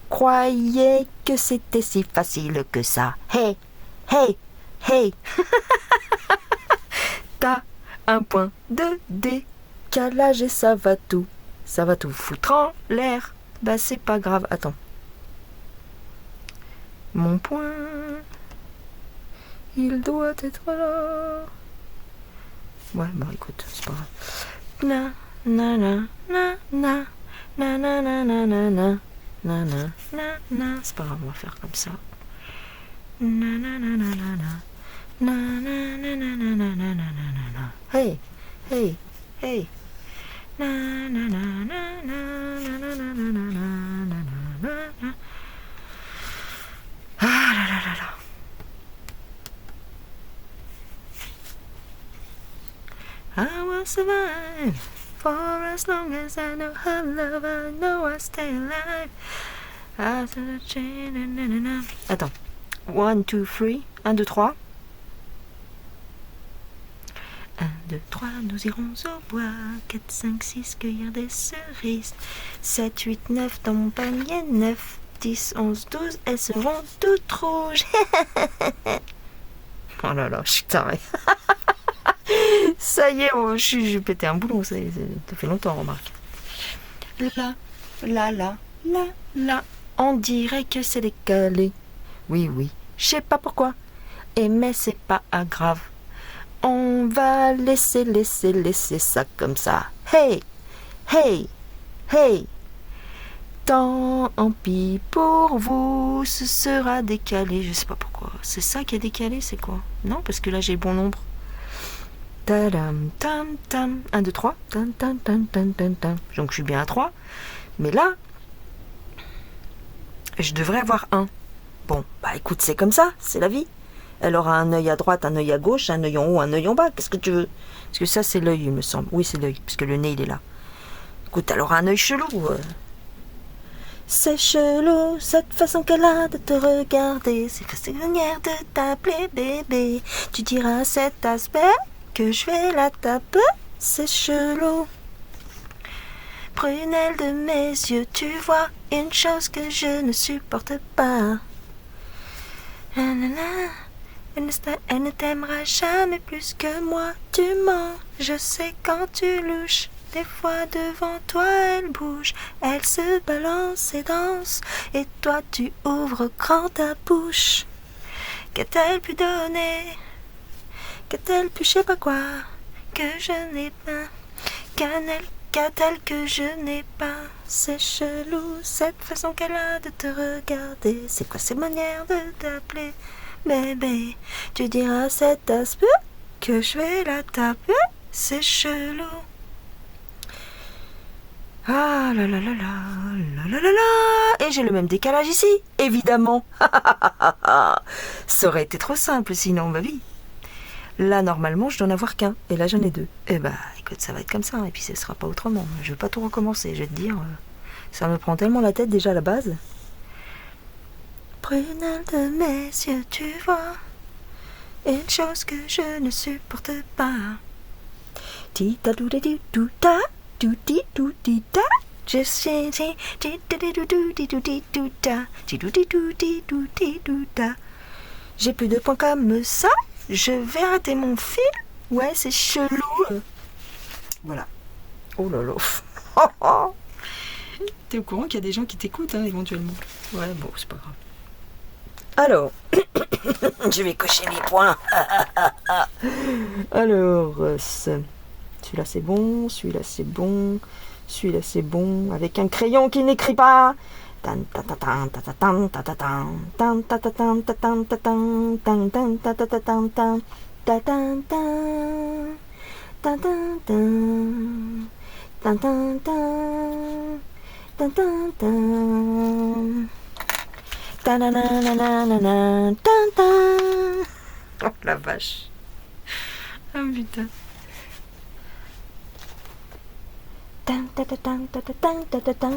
croyais que c'était si facile que ça. Hey, hey, hey. T'as un point de décalage et ça va tout foutre en l'air. Bah c'est pas grave, attends. Mon point, il doit être là. Ouais, bah écoute, c'est pas grave. Na na na na na na na na na na na na na na na. C'est pas grave, on va faire comme ça. Na na na na na na. Na na na na na na na na na na. Hey, hey, hey. Na na na na na na na na na na na na na. Ah là là là là. I will survive for as long as I know how to love. I know I stay alive. After the chain, na na na. Attends. 1, 2, 3. 1, 2, 3. 1, 2, 3, nous irons au bois. 4, 5, 6, cueillir des cerises. 7, 8, 9, dans mon panier. 9, 10, 11, 12, elles seront toutes rouges. Oh là là, je suis tarée. Ça y est, oh, j'ai pété un boulon, ça fait longtemps, remarque. Là, là, là, là, là, on dirait que c'est décalé. Oui, oui, je sais pas pourquoi. Et mais c'est pas grave. On va laisser ça comme ça. Hey, hey, hey. Tant pis pour vous, ce sera décalé. Je sais pas pourquoi. C'est ça qui est décalé, c'est quoi? Non, parce que là j'ai le bon nombre. Tadam, tam, tam. 1, 2, 3. Tam, tam, tam, tam, tam, tam. Donc je suis bien à 3. Mais là, je devrais avoir 1. Bon, bah écoute, c'est comme ça, c'est la vie. Elle aura un œil à droite, un œil à gauche, un œil en haut, un œil en bas. Qu'est-ce que tu veux? Parce que ça, c'est l'œil, il me semble. Oui, c'est l'œil, parce que le nez, il est là. Écoute, elle aura un œil chelou. C'est chelou, cette façon qu'elle a de te regarder. C'est cette manière de t'appeler bébé. Tu diras à cet aspect que je vais la taper. C'est chelou. Prunelle de mes yeux, tu vois une chose que je ne supporte pas. Nanana. Elle ne t'aimera jamais plus que moi. Tu mens, je sais quand tu louches. Des fois devant toi elle bouge. Elle se balance et danse. Et toi tu ouvres grand ta bouche. Qu'a-t-elle pu donner? Qu'a-t-elle pu je sais pas quoi que je n'ai pas? Qu'a-t-elle que je n'ai pas? C'est chelou cette façon qu'elle a de te regarder. C'est quoi ces manières de t'appeler bébé? Tu diras à cet aspect que je vais la taper. C'est chelou. Ah là là là là là là là là. Et j'ai le même décalage ici, évidemment. Ça aurait été trop simple sinon, ma vie. Là, normalement, je dois en avoir qu'un. Et là, j'en ai 2. Eh bah, écoute, ça va être comme ça. Et puis, ce sera pas autrement. Je vais pas tout recommencer. Je vais te dire, ça me prend tellement la tête déjà à la base. Prunelle de mes yeux, tu vois une chose que je ne supporte pas. Tita dou dou dou ta, dou di dou di ta. Je sais, j'ai plus de points comme ça. Je vais rater mon fil. Ouais, c'est chelou. Voilà. Oh là là. T'es au courant qu'il y a des gens qui t'écoutent, hein, éventuellement. Ouais, bon, c'est pas grave. Alors, je vais cocher mes points. Alors, celui-là c'est bon, celui-là c'est bon, celui-là c'est bon, avec un crayon qui n'écrit pas. Oh la vache. Ah putain.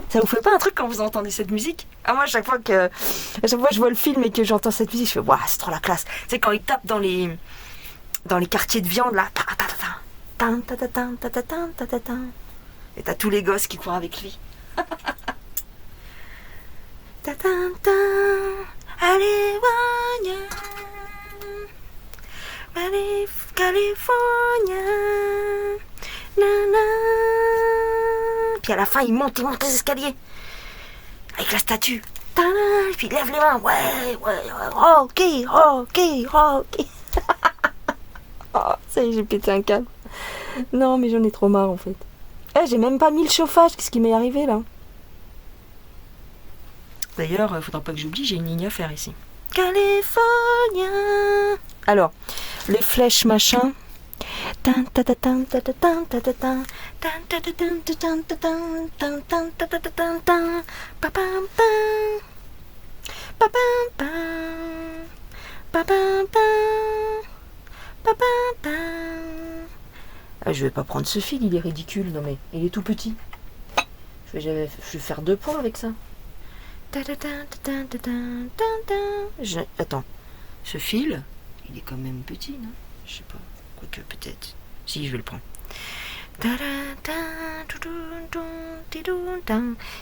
Ça vous fait pas un truc quand vous entendez cette musique? Ah, moi, à chaque fois je vois le film et que j'entends cette musique, je fais waouh, c'est trop la classe. Tu sais, quand ils tapent dans les quartiers de viande là, et t'as tous les gosses qui courent avec lui. California. Puis à la fin, il monte les escaliers avec la statue. Et puis il lève les mains. Ouais, Rocky. Oh, ça y est, j'ai pété un câble. Non, mais j'en ai trop marre en fait. J'ai même pas mis le chauffage. Qu'est-ce qui m'est arrivé là? D'ailleurs, faudra pas que j'oublie, j'ai une ligne à faire ici. California. Alors, les flèches machin. Je vais pas prendre ce fil, il est ridicule. Non mais il est tout petit. Je vais faire 2 points avec ça. Attends, ce fil, il est quand même petit, non? Je sais pas. Quoique peut-être. Si, je vais le prendre.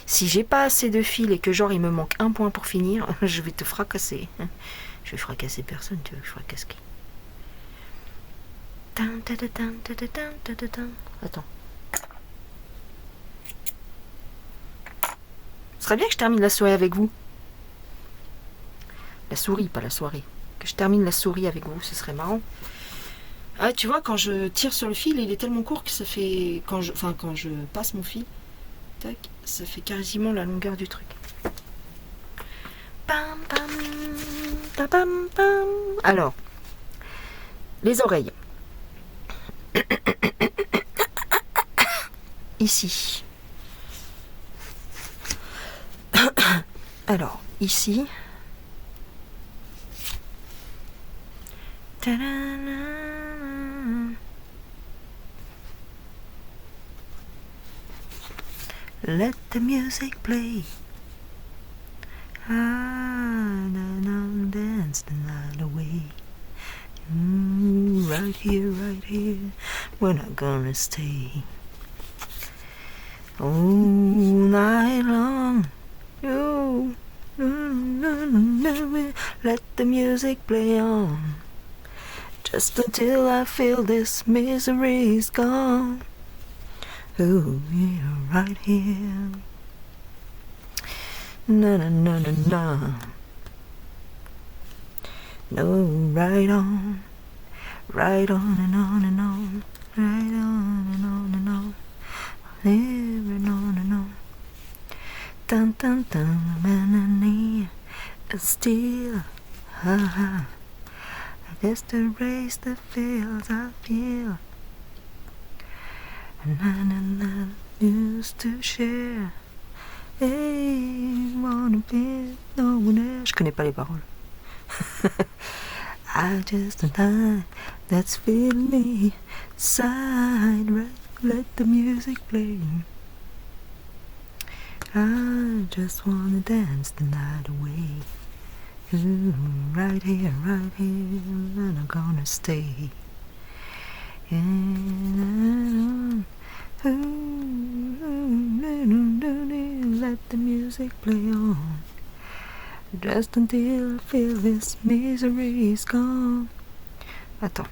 Si j'ai pas assez de fil et que genre il me manque 1 point pour finir, je vais te fracasser. Je vais fracasser personne, tu veux que je fracasse qui? Attends. Ce serait bien que je termine la soirée avec vous. La souris, pas la soirée. Que je termine la souris avec vous, ce serait marrant. Ah, tu vois, quand je tire sur le fil, il est tellement court que ça fait... Quand je passe mon fil, tac, ça fait quasiment la longueur du truc. Pam, pam, pam, pam, pam. Alors, les oreilles. ici. Alors, ici. Let the music play. Dance the night away. Right here, we're not gonna stay all night long. Let the music play on, just until I feel this misery is gone. Oh, yeah, right here. Na na na na na. No, right on and on and on, right on and on and on, ever on and on. Dun dun dun, man, and still, ha ha. Just to raise the feels I feel, and used to share. Hey, wanna be no one else. Je connais pas les paroles. I just a night that's feeling me side, right? Let the music play. I just wanna dance the night away. Ooh, right here, and I'm gonna stay. And let the music play on, just until I feel this misery is gone. Attends.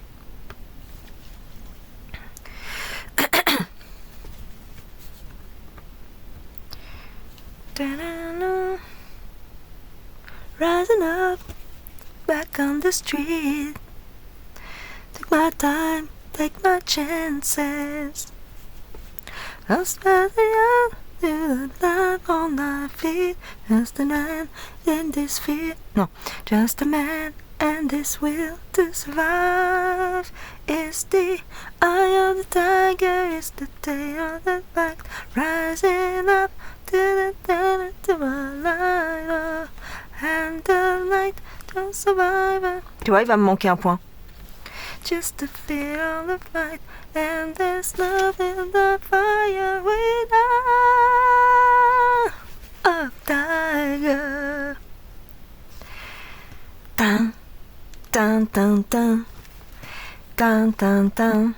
Rising up, back on the street. Take my time, take my chances. I'll spend the life on my feet. Just a man in this fear. No, just a man and this will to survive. It's the eye of the tiger, it's the tail of the back. Rising up to the light. And the light to survive. Tu vois, il va me manquer un point. Just to feel the fight, and there's love in the fire without a tiger. Dun, dun, dun, dun, dun, dun, dun,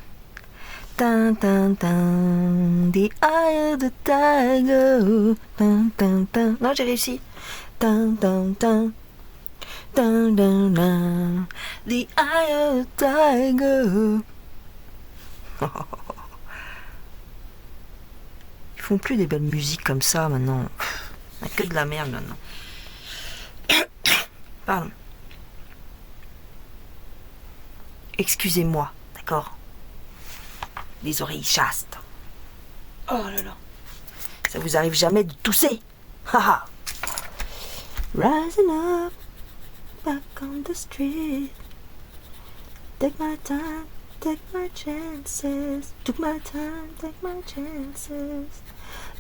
dun, dun, dun. The eye of the tiger. Dun, dun, dun. Non, j'ai réussi. Dun, dun, dun. Dun, dun, dun. The eye of the tiger. Ils font plus des belles musiques comme ça maintenant. Il n'y a que de la merde maintenant. Pardon. Excusez-moi, d'accord? Les oreilles chastes. Oh là là. Ça vous arrive jamais de tousser? Haha. Rising up, back on the street. Take my time, take my chances. Took my time, take my chances.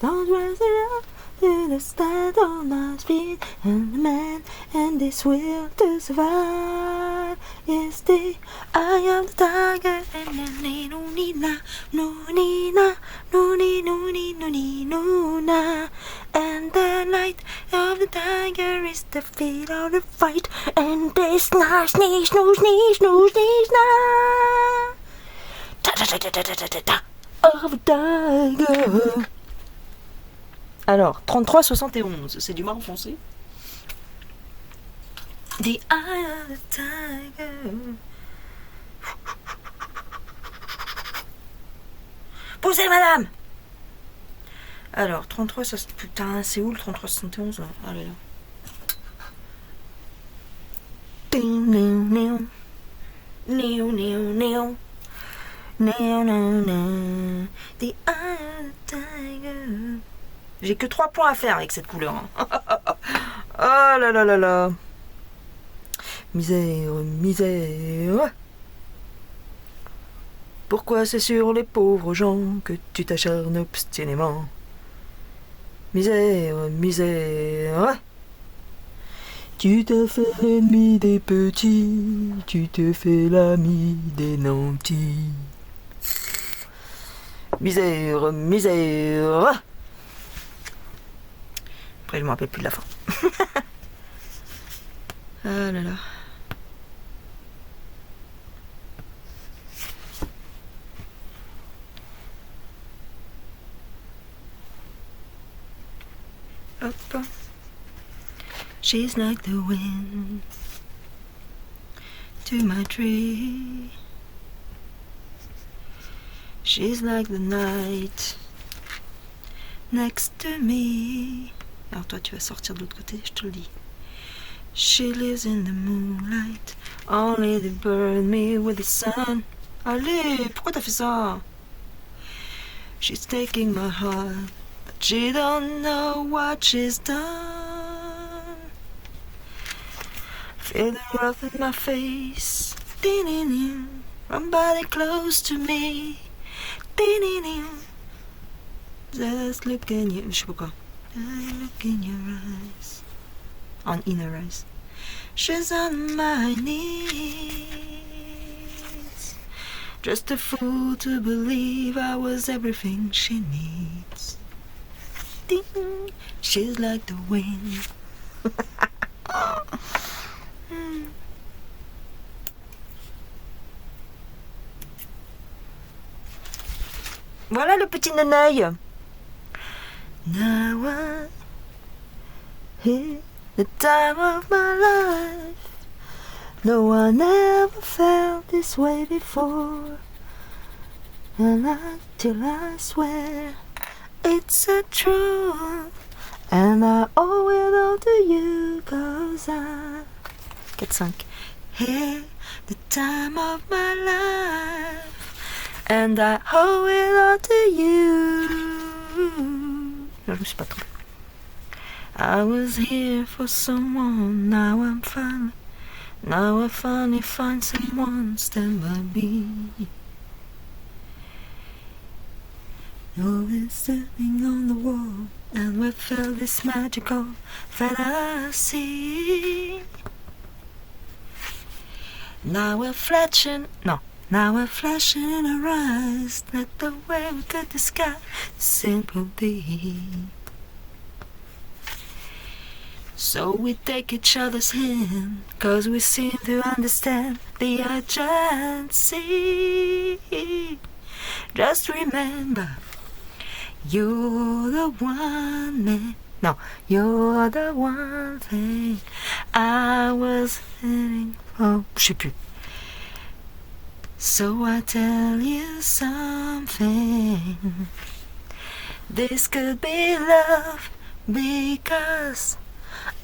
Don't rise it up to the stand on my feet. And the man and this will to survive is the eye of the tiger. And then no nina, no nina, no ni no ni no ni no na. And the light of the tiger is the feet of the fight. And they snarl, sneeze, snooze, sneeze, snooze, sneeze, na. Ta ta ta ta ta ta ta ta of a tiger. Alors, 33-71, c'est du marron foncé. The eye of the tiger. Poussez, madame! Alors, 33, ça... Putain, c'est où le 33-71 là? Ah là là. The eye of the tiger. J'ai que 3 points à faire avec cette couleur. Hein. Oh là là là là. Misère, misère. Pourquoi c'est sur les pauvres gens que tu t'acharnes obstinément? Misère, misère. Tu te fais l'ennemi des petits, tu te fais l'ami des nantis. Misère, misère. Après, je me rappelle plus de la fin. Ah là là. Hop. She's like the wind to my tree. She's like the night next to me. Alors toi tu vas sortir de l'autre côté, je te le dis. She lives in the moonlight, only to burn me with the sun. Allez, pourquoi t'as fait ça? She's taking my heart, but she don't know what she's done. Feel the wrath in my face, ding-ding-ding. Somebody close to me, ding-ding-ding. Just look in your, je sais pas quoi. Look in your eyes, on inner eyes. She's on my knees, just a fool to believe I was everything she needs. Ding, she's like the wind. Voilà le petit nenaille. Now I hit the time of my life. No, I never felt this way before. And till I swear it's a truth. And I owe it all to you, 'cause I 4-5 hit the time of my life. And I owe it all to you. Non, je me suis pas trompée. I was here for someone, now I finally find someone stand by me. No, it's standing on the wall, and we feel this magical fantasy. Now we're flashing in our eyes, not the way we could disguise sympathy. So we take each other's hand, 'cause we seem to understand the urgency. Just remember, you're the one man. No, you're the one thing I was heading for. Je sais plus. So I tell you something. This could be love, because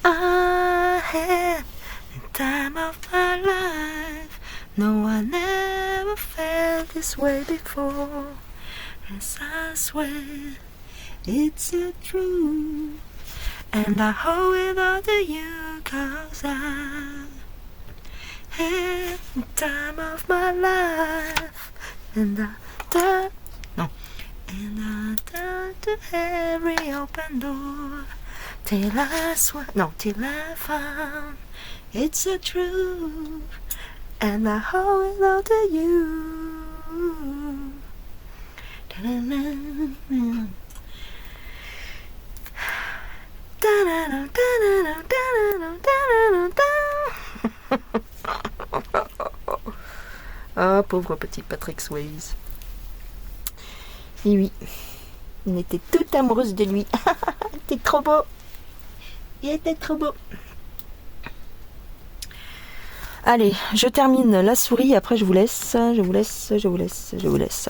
I had the time of my life. No, I never felt this way before. As I swear it's the truth. And I owe it all to you, 'cause I had the time of my life. And I turned to every open door. Till I found it's the truth. And I owe it all to you. Ah, pauvre petit Patrick Swayze. Et oui, on était toute amoureuse de lui. Il était trop beau. Il était trop beau. Allez, je termine la souris, après je vous laisse.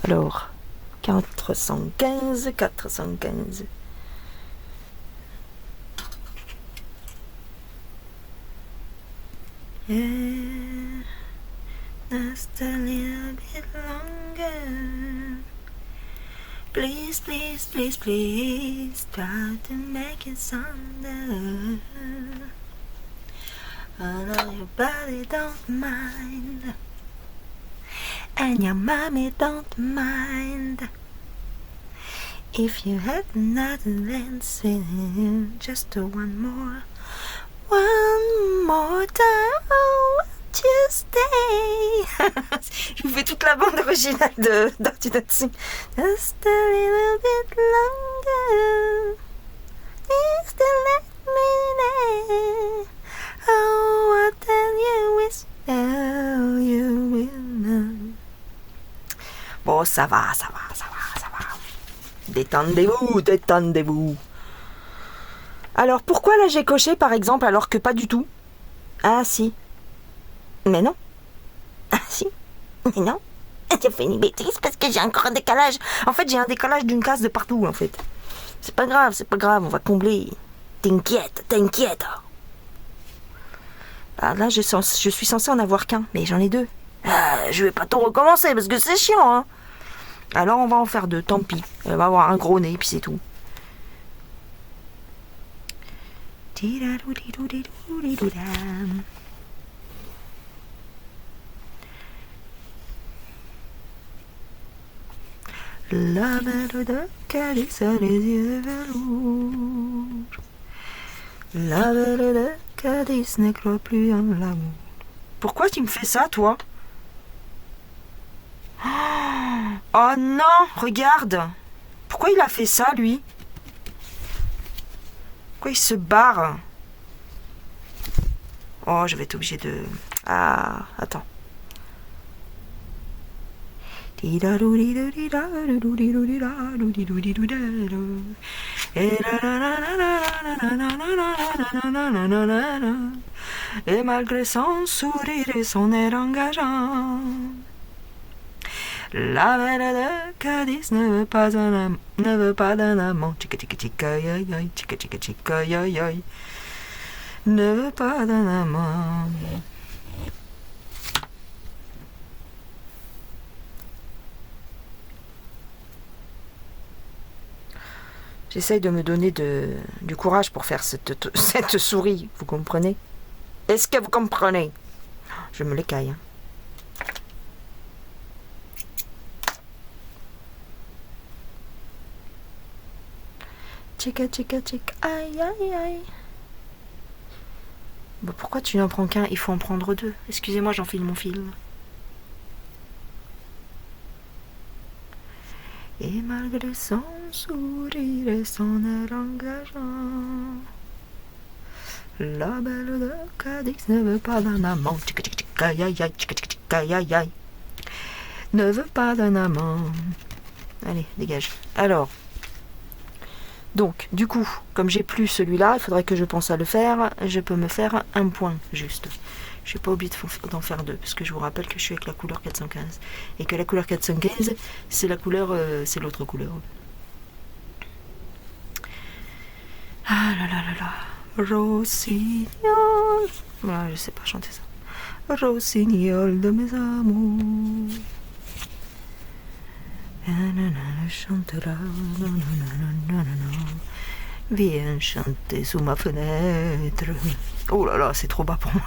Alors, 415. Yeah, just a little bit longer. Please, please, please, please, try to make it sooner. I know your body don't mind. and your mommy don't mind. If you had another dancing, just one more time, oh, you stay. Je vous fais toute la bande originale de Dirty Dancing. Just a little bit longer, just to let me know. Oh, what then you wish now you will know. Bon, ça va. Détendez-vous. Alors, pourquoi là j'ai coché par exemple alors que pas du tout? Ah si. Mais non. Ah si. Mais non. J'ai fait une bêtise parce que j'ai encore un décalage. En fait, j'ai un décalage d'une case de partout en fait. C'est pas grave, on va combler. T'inquiète. Ah, là, je suis censée en avoir qu'un, mais j'en ai deux. Je vais pas tout recommencer parce que c'est chiant, hein. Alors on va en faire deux, tant pis. On va avoir un gros nez, puis c'est tout. La belle de Cadiz a les yeux de velours. La belle de Cadiz ne croit plus en l'amour. Pourquoi tu me fais ça, toi? Oh non, regarde. Pourquoi il a fait ça, lui? Pourquoi il se barre? Oh, je vais être obligée de... Ah, attends. Et malgré son sourire et son air engageant, la belle de Cadiz ne veut pas d'un amant. Chica chica chica yoy yoy, chica chica chica yoy yoy. Ne veut pas d'un amant. J'essaye de me donner du courage pour faire cette souris, vous comprenez? Est-ce que vous comprenez? Je me l'écaille, hein. Chica chica chica, aïe aïe aïe. Bah pourquoi tu n'en prends qu'un? Il faut en prendre deux. Excusez-moi, j'enfile mon fil. Et malgré son sourire et son air engageant, la belle de Cadix ne veut pas d'un amant. Chica chica chica aïe aïe aïe, chica chica chica aïe aïe aïe. Ne veut pas d'un amant. Allez, dégage. Alors. Donc, du coup, comme j'ai plus celui-là, il faudrait que je pense à le faire. Je peux me faire un point, juste. Je suis pas obligée d'en faire deux, parce que je vous rappelle que je suis avec la couleur 415. Et que la couleur 415, c'est la couleur, c'est l'autre couleur. Ah là là là là. Rossignol. Voilà, je sais pas chanter ça. Rossignol de mes amours. Chantera, viens chanter sous ma fenêtre. Oh là là, c'est trop bas pour moi.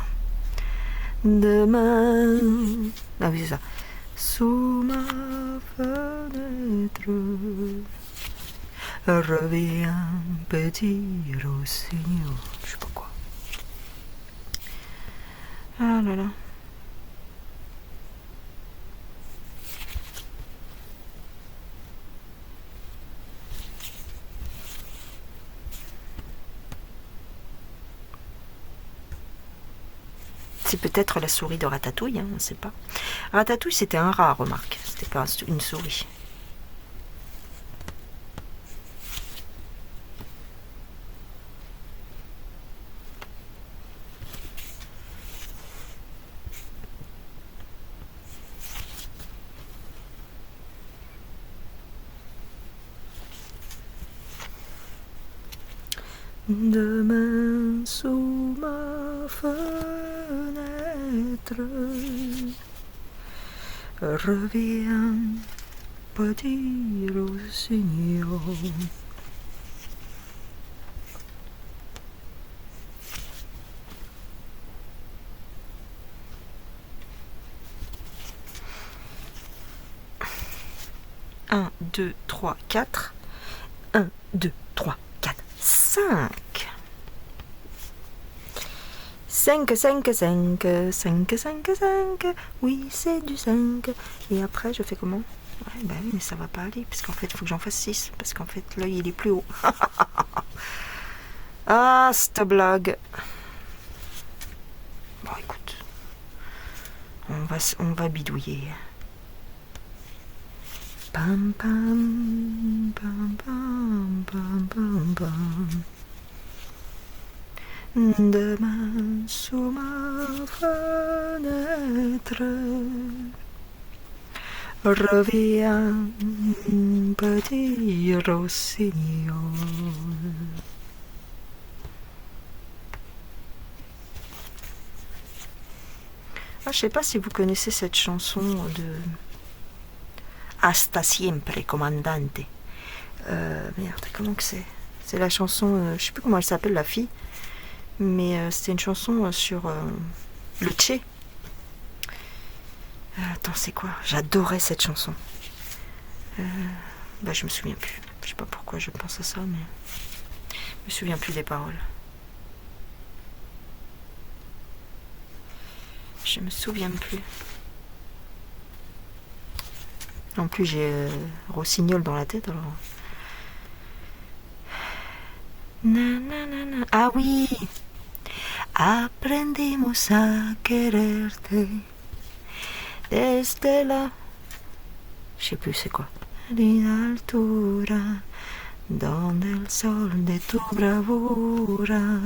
Demain, ah oui c'est ça. Sous ma fenêtre, reviens petit rossignol. Je sais pas quoi. Ah là là. C'est peut-être la souris de Ratatouille, hein, on ne sait pas. Ratatouille, c'était un rat, remarque. C'était pas une souris. Demain sous ma fenêtre, reviens petit rossignol. 2, 3, 4. 1, 2, 3, 4, 5. 5, 5, 5, 5, 5, 5. Oui, c'est du 5. Et après, je fais comment? Ouais, bah oui, mais ça va pas aller, parce qu'en fait, il faut que j'en fasse 6, parce qu'en fait, l'œil, il est plus haut. Ah, cette blague. Bon, écoute, on va bidouiller. Pam, pam, pam, pam, pam, pam, pam. Demain, sous ma fenêtre, revient petit rossignol. Ah, je sais pas si vous connaissez cette chanson de Hasta siempre, comandante. Merde, comment que c'est? C'est la chanson, je sais plus comment elle s'appelle, la fille, mais c'était une chanson sur le Che. Attends, c'est quoi? J'adorais cette chanson. Bah, je me souviens plus. Je sais pas pourquoi je pense à ça, mais je me souviens plus des paroles. Je me souviens plus. En plus, j'ai Rossignol dans la tête, alors. Ah oui! Aprendimos a quererte desde la... Je sais plus c'est quoi. Altura, donde el sol de tu bravura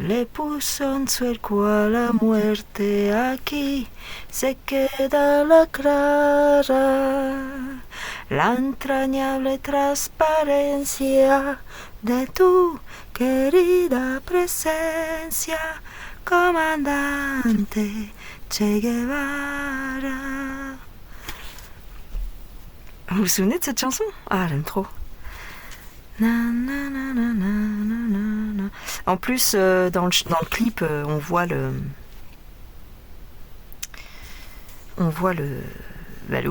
le puso en su cual la muerte. Aquí se queda la clara, la entrañable transparencia de tu querida presencia, comandante Che Guevara. Vous vous souvenez de cette chanson? Ah, j'aime trop. En plus, dans le clip, on voit le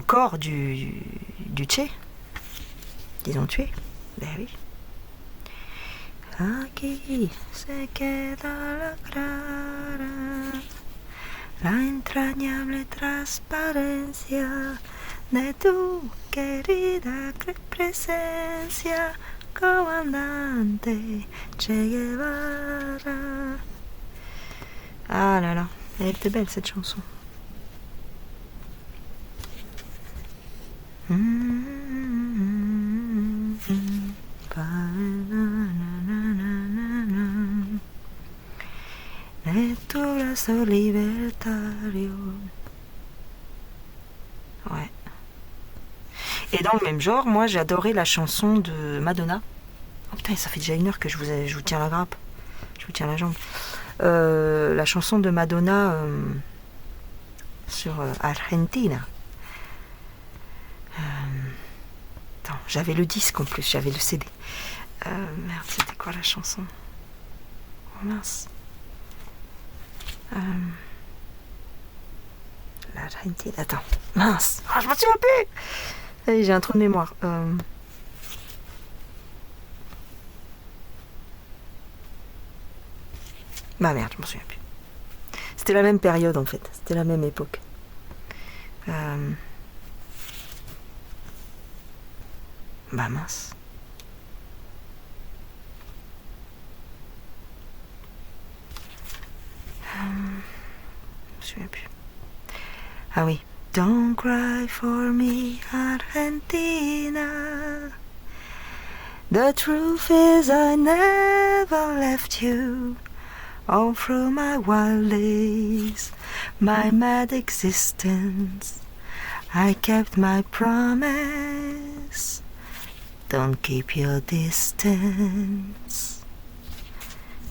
corps du Che qu'ils ont tué. Ben oui. Aquí se queda la clara, la entrañable transparencia de tu querida presencia, comandante Che Guevara. Ah là là, elle était belle cette chanson. De tu brazo libertario. Ouais. Et dans le même genre, moi j'ai adoré la chanson de Madonna. Oh putain, ça fait déjà 1 heure que je vous tiens la grappe. Je vous tiens la jambe. La chanson de Madonna sur Argentina. Attends, j'avais le disque en plus, j'avais le CD. Merde, c'était quoi la chanson? Oh mince. L'Argentine. Attends, mince. Oh, je m'en souviens plus. Allez, j'ai un trou de mémoire. Bah merde, je m'en souviens plus. C'était la même période en fait. C'était la même époque. Bah mince. Je me souviens plus. Ah oui. Don't cry for me, Argentina. The truth is I never left you. All through my wild days, my mad existence, I kept my promise. Don't keep your distance.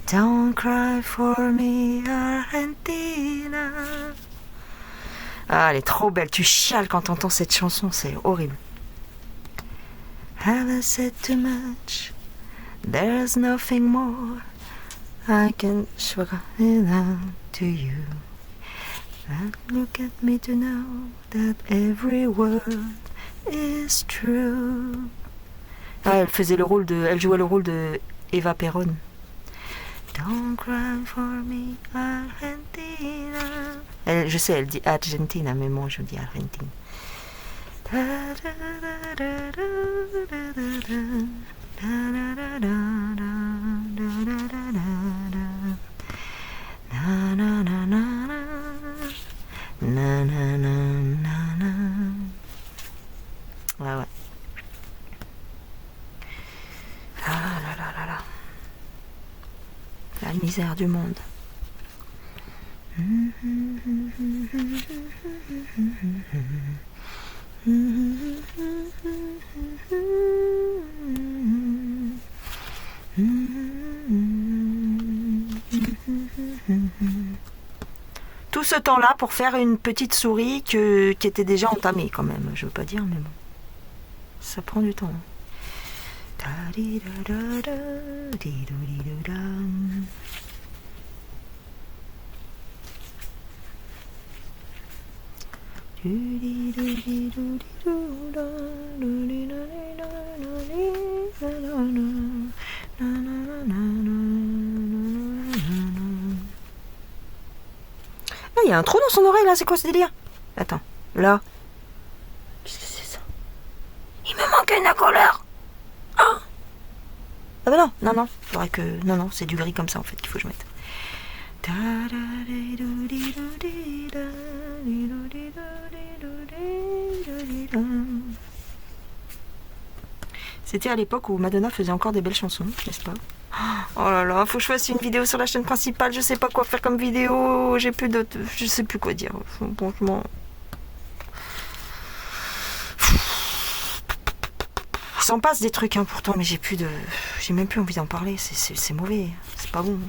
Don't cry for me, Argentina. Ah, elle est trop belle. Tu chiales quand t'entends cette chanson, c'est horrible. Have I said too much? There's nothing more I can show it out to you. And look at me to know that every word is true. Ah, elle jouait le rôle de Eva Perón. Don't cry for me, Argentina. Je sais, elle dit Argentina, mais moi je dis Argentine. Ouais, ouais. Ah là là là là. La misère du monde. Tout ce temps-là pour faire une petite souris qui était déjà entamée quand même, je veux pas dire, mais bon. Ça prend du temps. Ah, il y a un trou dans son oreille là, c'est quoi ce délire? Attends, là. Qu'est-ce que c'est ça? Il me manque une couleur. Ah bah non, non, non, faudrait que... Non, non, c'est du gris comme ça en fait qu'il faut que je mette. C'était à l'époque où Madonna faisait encore des belles chansons, n'est-ce pas? Oh là là, faut que je fasse une vidéo sur la chaîne principale, je sais pas quoi faire comme vidéo, j'ai plus de... Je sais plus quoi dire, franchement... Il s'en passe des trucs hein, pourtant, mais j'ai même plus envie d'en parler, c'est mauvais, c'est pas bon.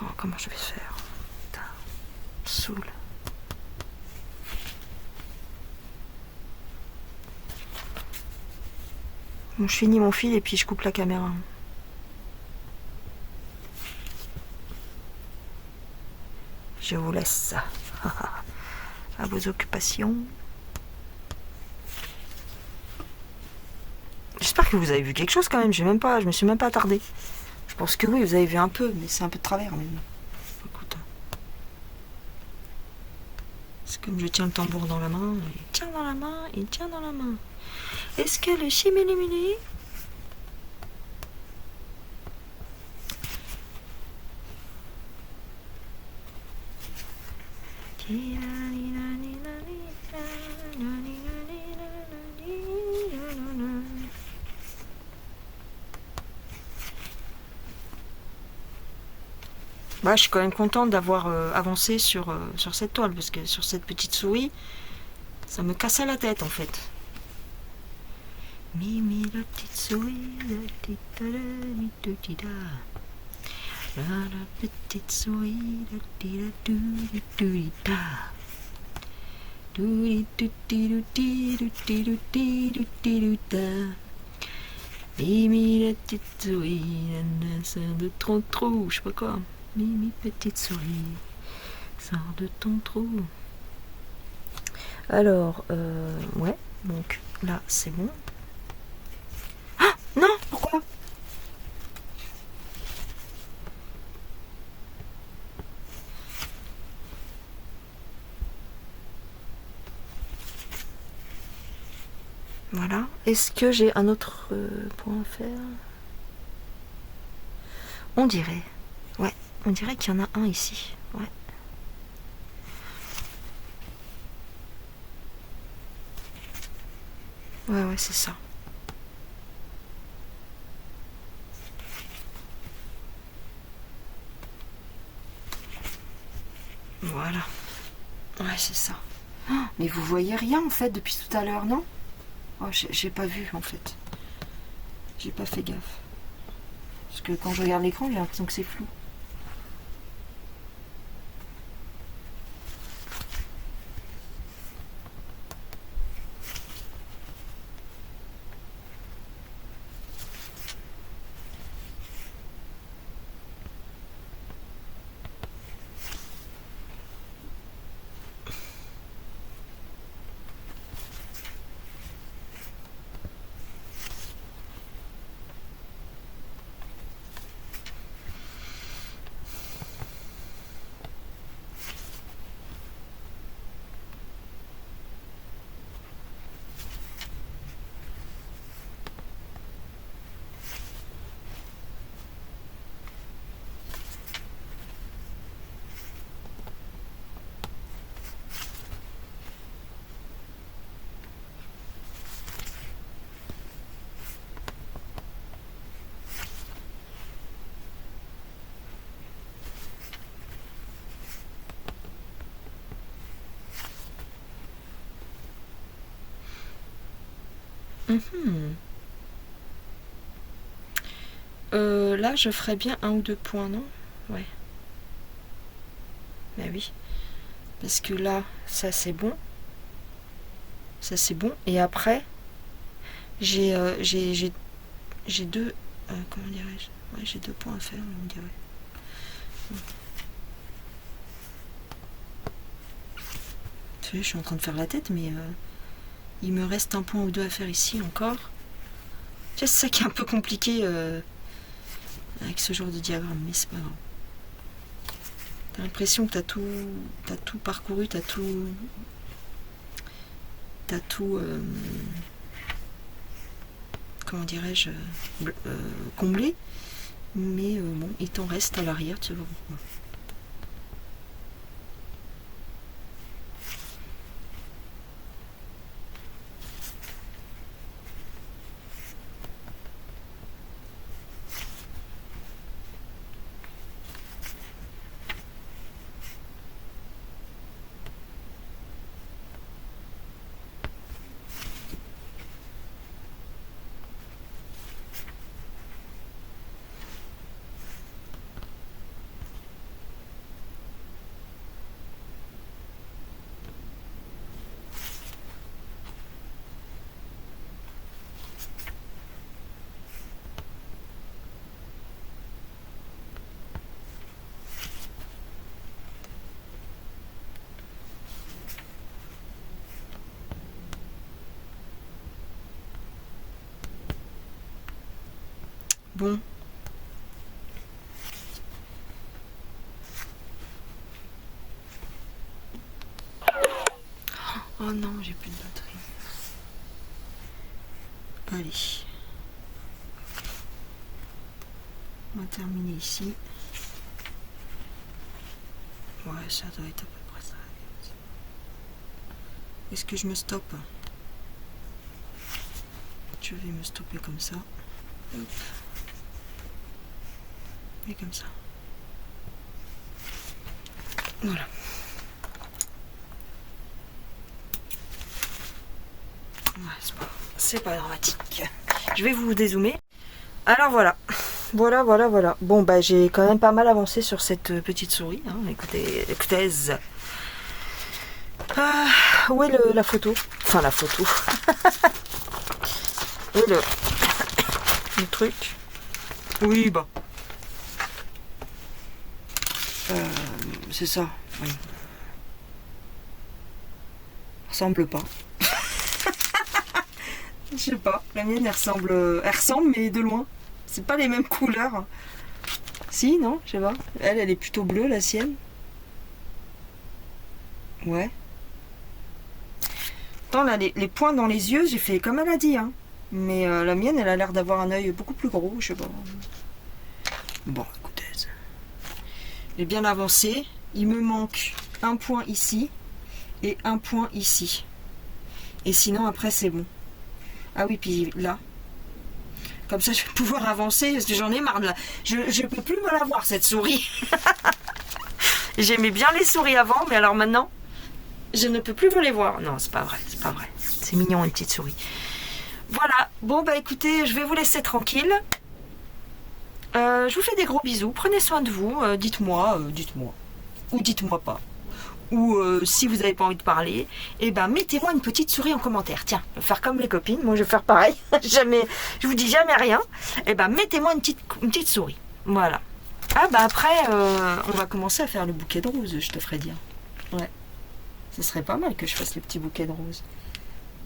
Oh, comment je vais faire? Putain, saoule. Bon, je finis mon fil et puis je coupe la caméra. Je vous laisse à vos occupations. J'espère que vous avez vu quelque chose quand même. Je me suis même pas attardée. Je pense que oui, vous avez vu un peu, mais c'est un peu de travers. Mais bon. Écoute, c'est comme je tiens le tambour dans la main. Il tient dans la main, il tient dans la main. Est-ce que le chimilimili... Bah, je suis quand même contente d'avoir avancé sur cette toile, parce que sur cette petite souris, ça me cassait la tête en fait. Mimi la petite souris, la petite souris, Mimi la petite souris, sort de ton trou, je sais pas quoi. Mimi petite souris, sort de ton trou. Alors, ouais, donc là c'est bon. Ah non, pourquoi? Voilà. Est-ce que j'ai un autre point à faire? On dirait. Ouais, on dirait qu'il y en a un ici. Ouais. Ouais, ouais, c'est ça. Voilà. Ouais, c'est ça. Oh, mais vous voyez rien en fait depuis tout à l'heure, non? Oh, j'ai pas vu en fait. J'ai pas fait gaffe. Parce que quand je regarde l'écran, j'ai l'impression que c'est flou. Mhm. Là, je ferais bien 1 ou 2 points, non? Ouais. Bah oui. Parce que là, ça c'est bon. Ça c'est bon. Et après, j'ai deux... comment dirais-je? Ouais, j'ai 2 points à faire, on dirait. Je suis en train de faire la tête, mais il me reste 1 point ou 2 à faire ici encore. C'est ça qui est un peu compliqué avec ce genre de diagramme, mais c'est pas grave. T'as l'impression que t'as tout parcouru, t'as tout comment dirais-je, comblé, mais bon, il t'en reste à l'arrière, tu vois. Bon. Oh non, j'ai plus de batterie. Allez. On va terminer ici. Ouais, ça doit être à peu près ça. Est-ce que je me stoppe? Je vais me stopper comme ça. Hop. Et comme ça. Voilà. Ouais, c'est pas dramatique. Je vais vous dézoomer. Alors voilà. Voilà. Bon, bah j'ai quand même pas mal avancé sur cette petite souris. Hein. Écoutez. Où est la photo? Enfin, la photo. Où est le truc? Oui, bah. C'est ça, oui. Ressemble pas. Je sais pas, la mienne elle ressemble mais de loin. C'est pas les mêmes couleurs. Si, non, je sais pas. Elle est plutôt bleue, la sienne. Ouais. Attends, là, les points dans les yeux, j'ai fait comme elle a dit, hein. Mais la mienne, elle a l'air d'avoir un œil beaucoup plus gros, je sais pas. Bon, écoutez. J'ai bien avancé. Il me manque 1 point ici et 1 point ici. Et sinon, après, c'est bon. Ah oui, puis là. Comme ça, je vais pouvoir avancer, parce que j'en ai marre de là. Je peux plus me la voir, cette souris. J'aimais bien les souris avant, mais alors maintenant, je ne peux plus me les voir. Non, c'est pas vrai, c'est pas vrai. C'est mignon, une petite souris. Voilà. Bon, bah écoutez, je vais vous laisser tranquille. Je vous fais des gros bisous. Prenez soin de vous. Dites-moi. Ou dites-moi pas. Ou si vous n'avez pas envie de parler, eh ben mettez-moi une petite souris en commentaire. Tiens, je vais faire comme les copines, moi je vais faire pareil. Jamais, je vous dis jamais rien. Eh ben mettez-moi une petite souris. Voilà. Ah bah après, on va commencer à faire le bouquet de roses, je te ferai dire. Ouais. Ce serait pas mal que je fasse le petit bouquet de roses.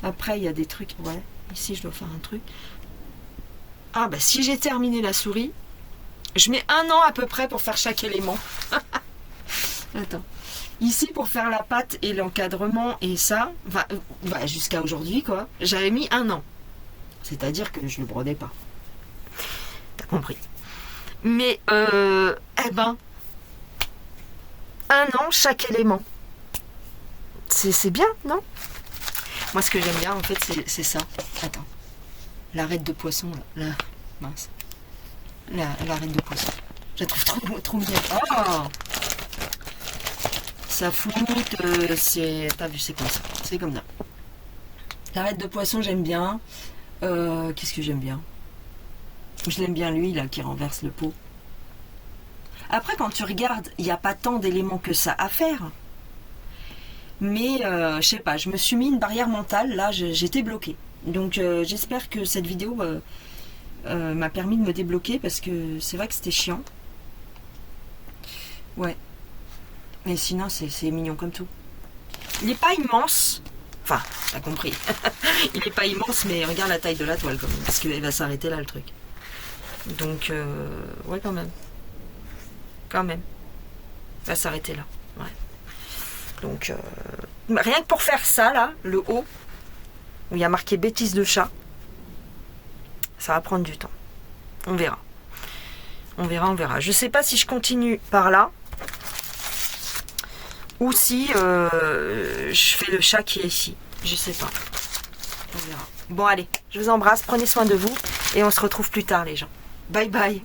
Après, il y a des trucs. Ouais. Ici, je dois faire un truc. Ah bah si j'ai terminé la souris, je mets 1 an à peu près pour faire chaque élément. Attends. Ici, pour faire la pâte et l'encadrement et ça, jusqu'à aujourd'hui, quoi, j'avais mis 1 an. C'est-à-dire que je ne le brodais pas. T'as compris. Mais, eh ben, 1 an chaque élément. C'est bien, non? Moi, ce que j'aime bien, en fait, c'est ça. Attends. L'arête de poisson, là. Mince. L'arête de poisson. Je la trouve trop bien. Oh! Ça floute, t'as vu, c'est comme ça. C'est comme ça. L'arête de poisson, j'aime bien. Qu'est-ce que j'aime bien? Je l'aime bien lui, là, qui renverse le pot. Après, quand tu regardes, il n'y a pas tant d'éléments que ça à faire. Mais, je sais pas, je me suis mis une barrière mentale, là, j'étais bloquée. Donc, j'espère que cette vidéo m'a permis de me débloquer, parce que c'est vrai que c'était chiant. Ouais. Mais sinon, c'est mignon comme tout. Il n'est pas immense. Enfin, t'as compris. Il n'est pas immense, mais regarde la taille de la toile, quand même. Parce qu'il va s'arrêter là, le truc. Donc, ouais, quand même. Quand même. Il va s'arrêter là. Ouais. Donc, rien que pour faire ça, là, le haut, où il y a marqué bêtise de chat, ça va prendre du temps. On verra. On verra, on verra. Je sais pas si je continue par là, ou si je fais le chat qui est ici. Je sais pas. On verra. Bon, allez, je vous embrasse, prenez soin de vous, et on se retrouve plus tard, les gens. Bye bye.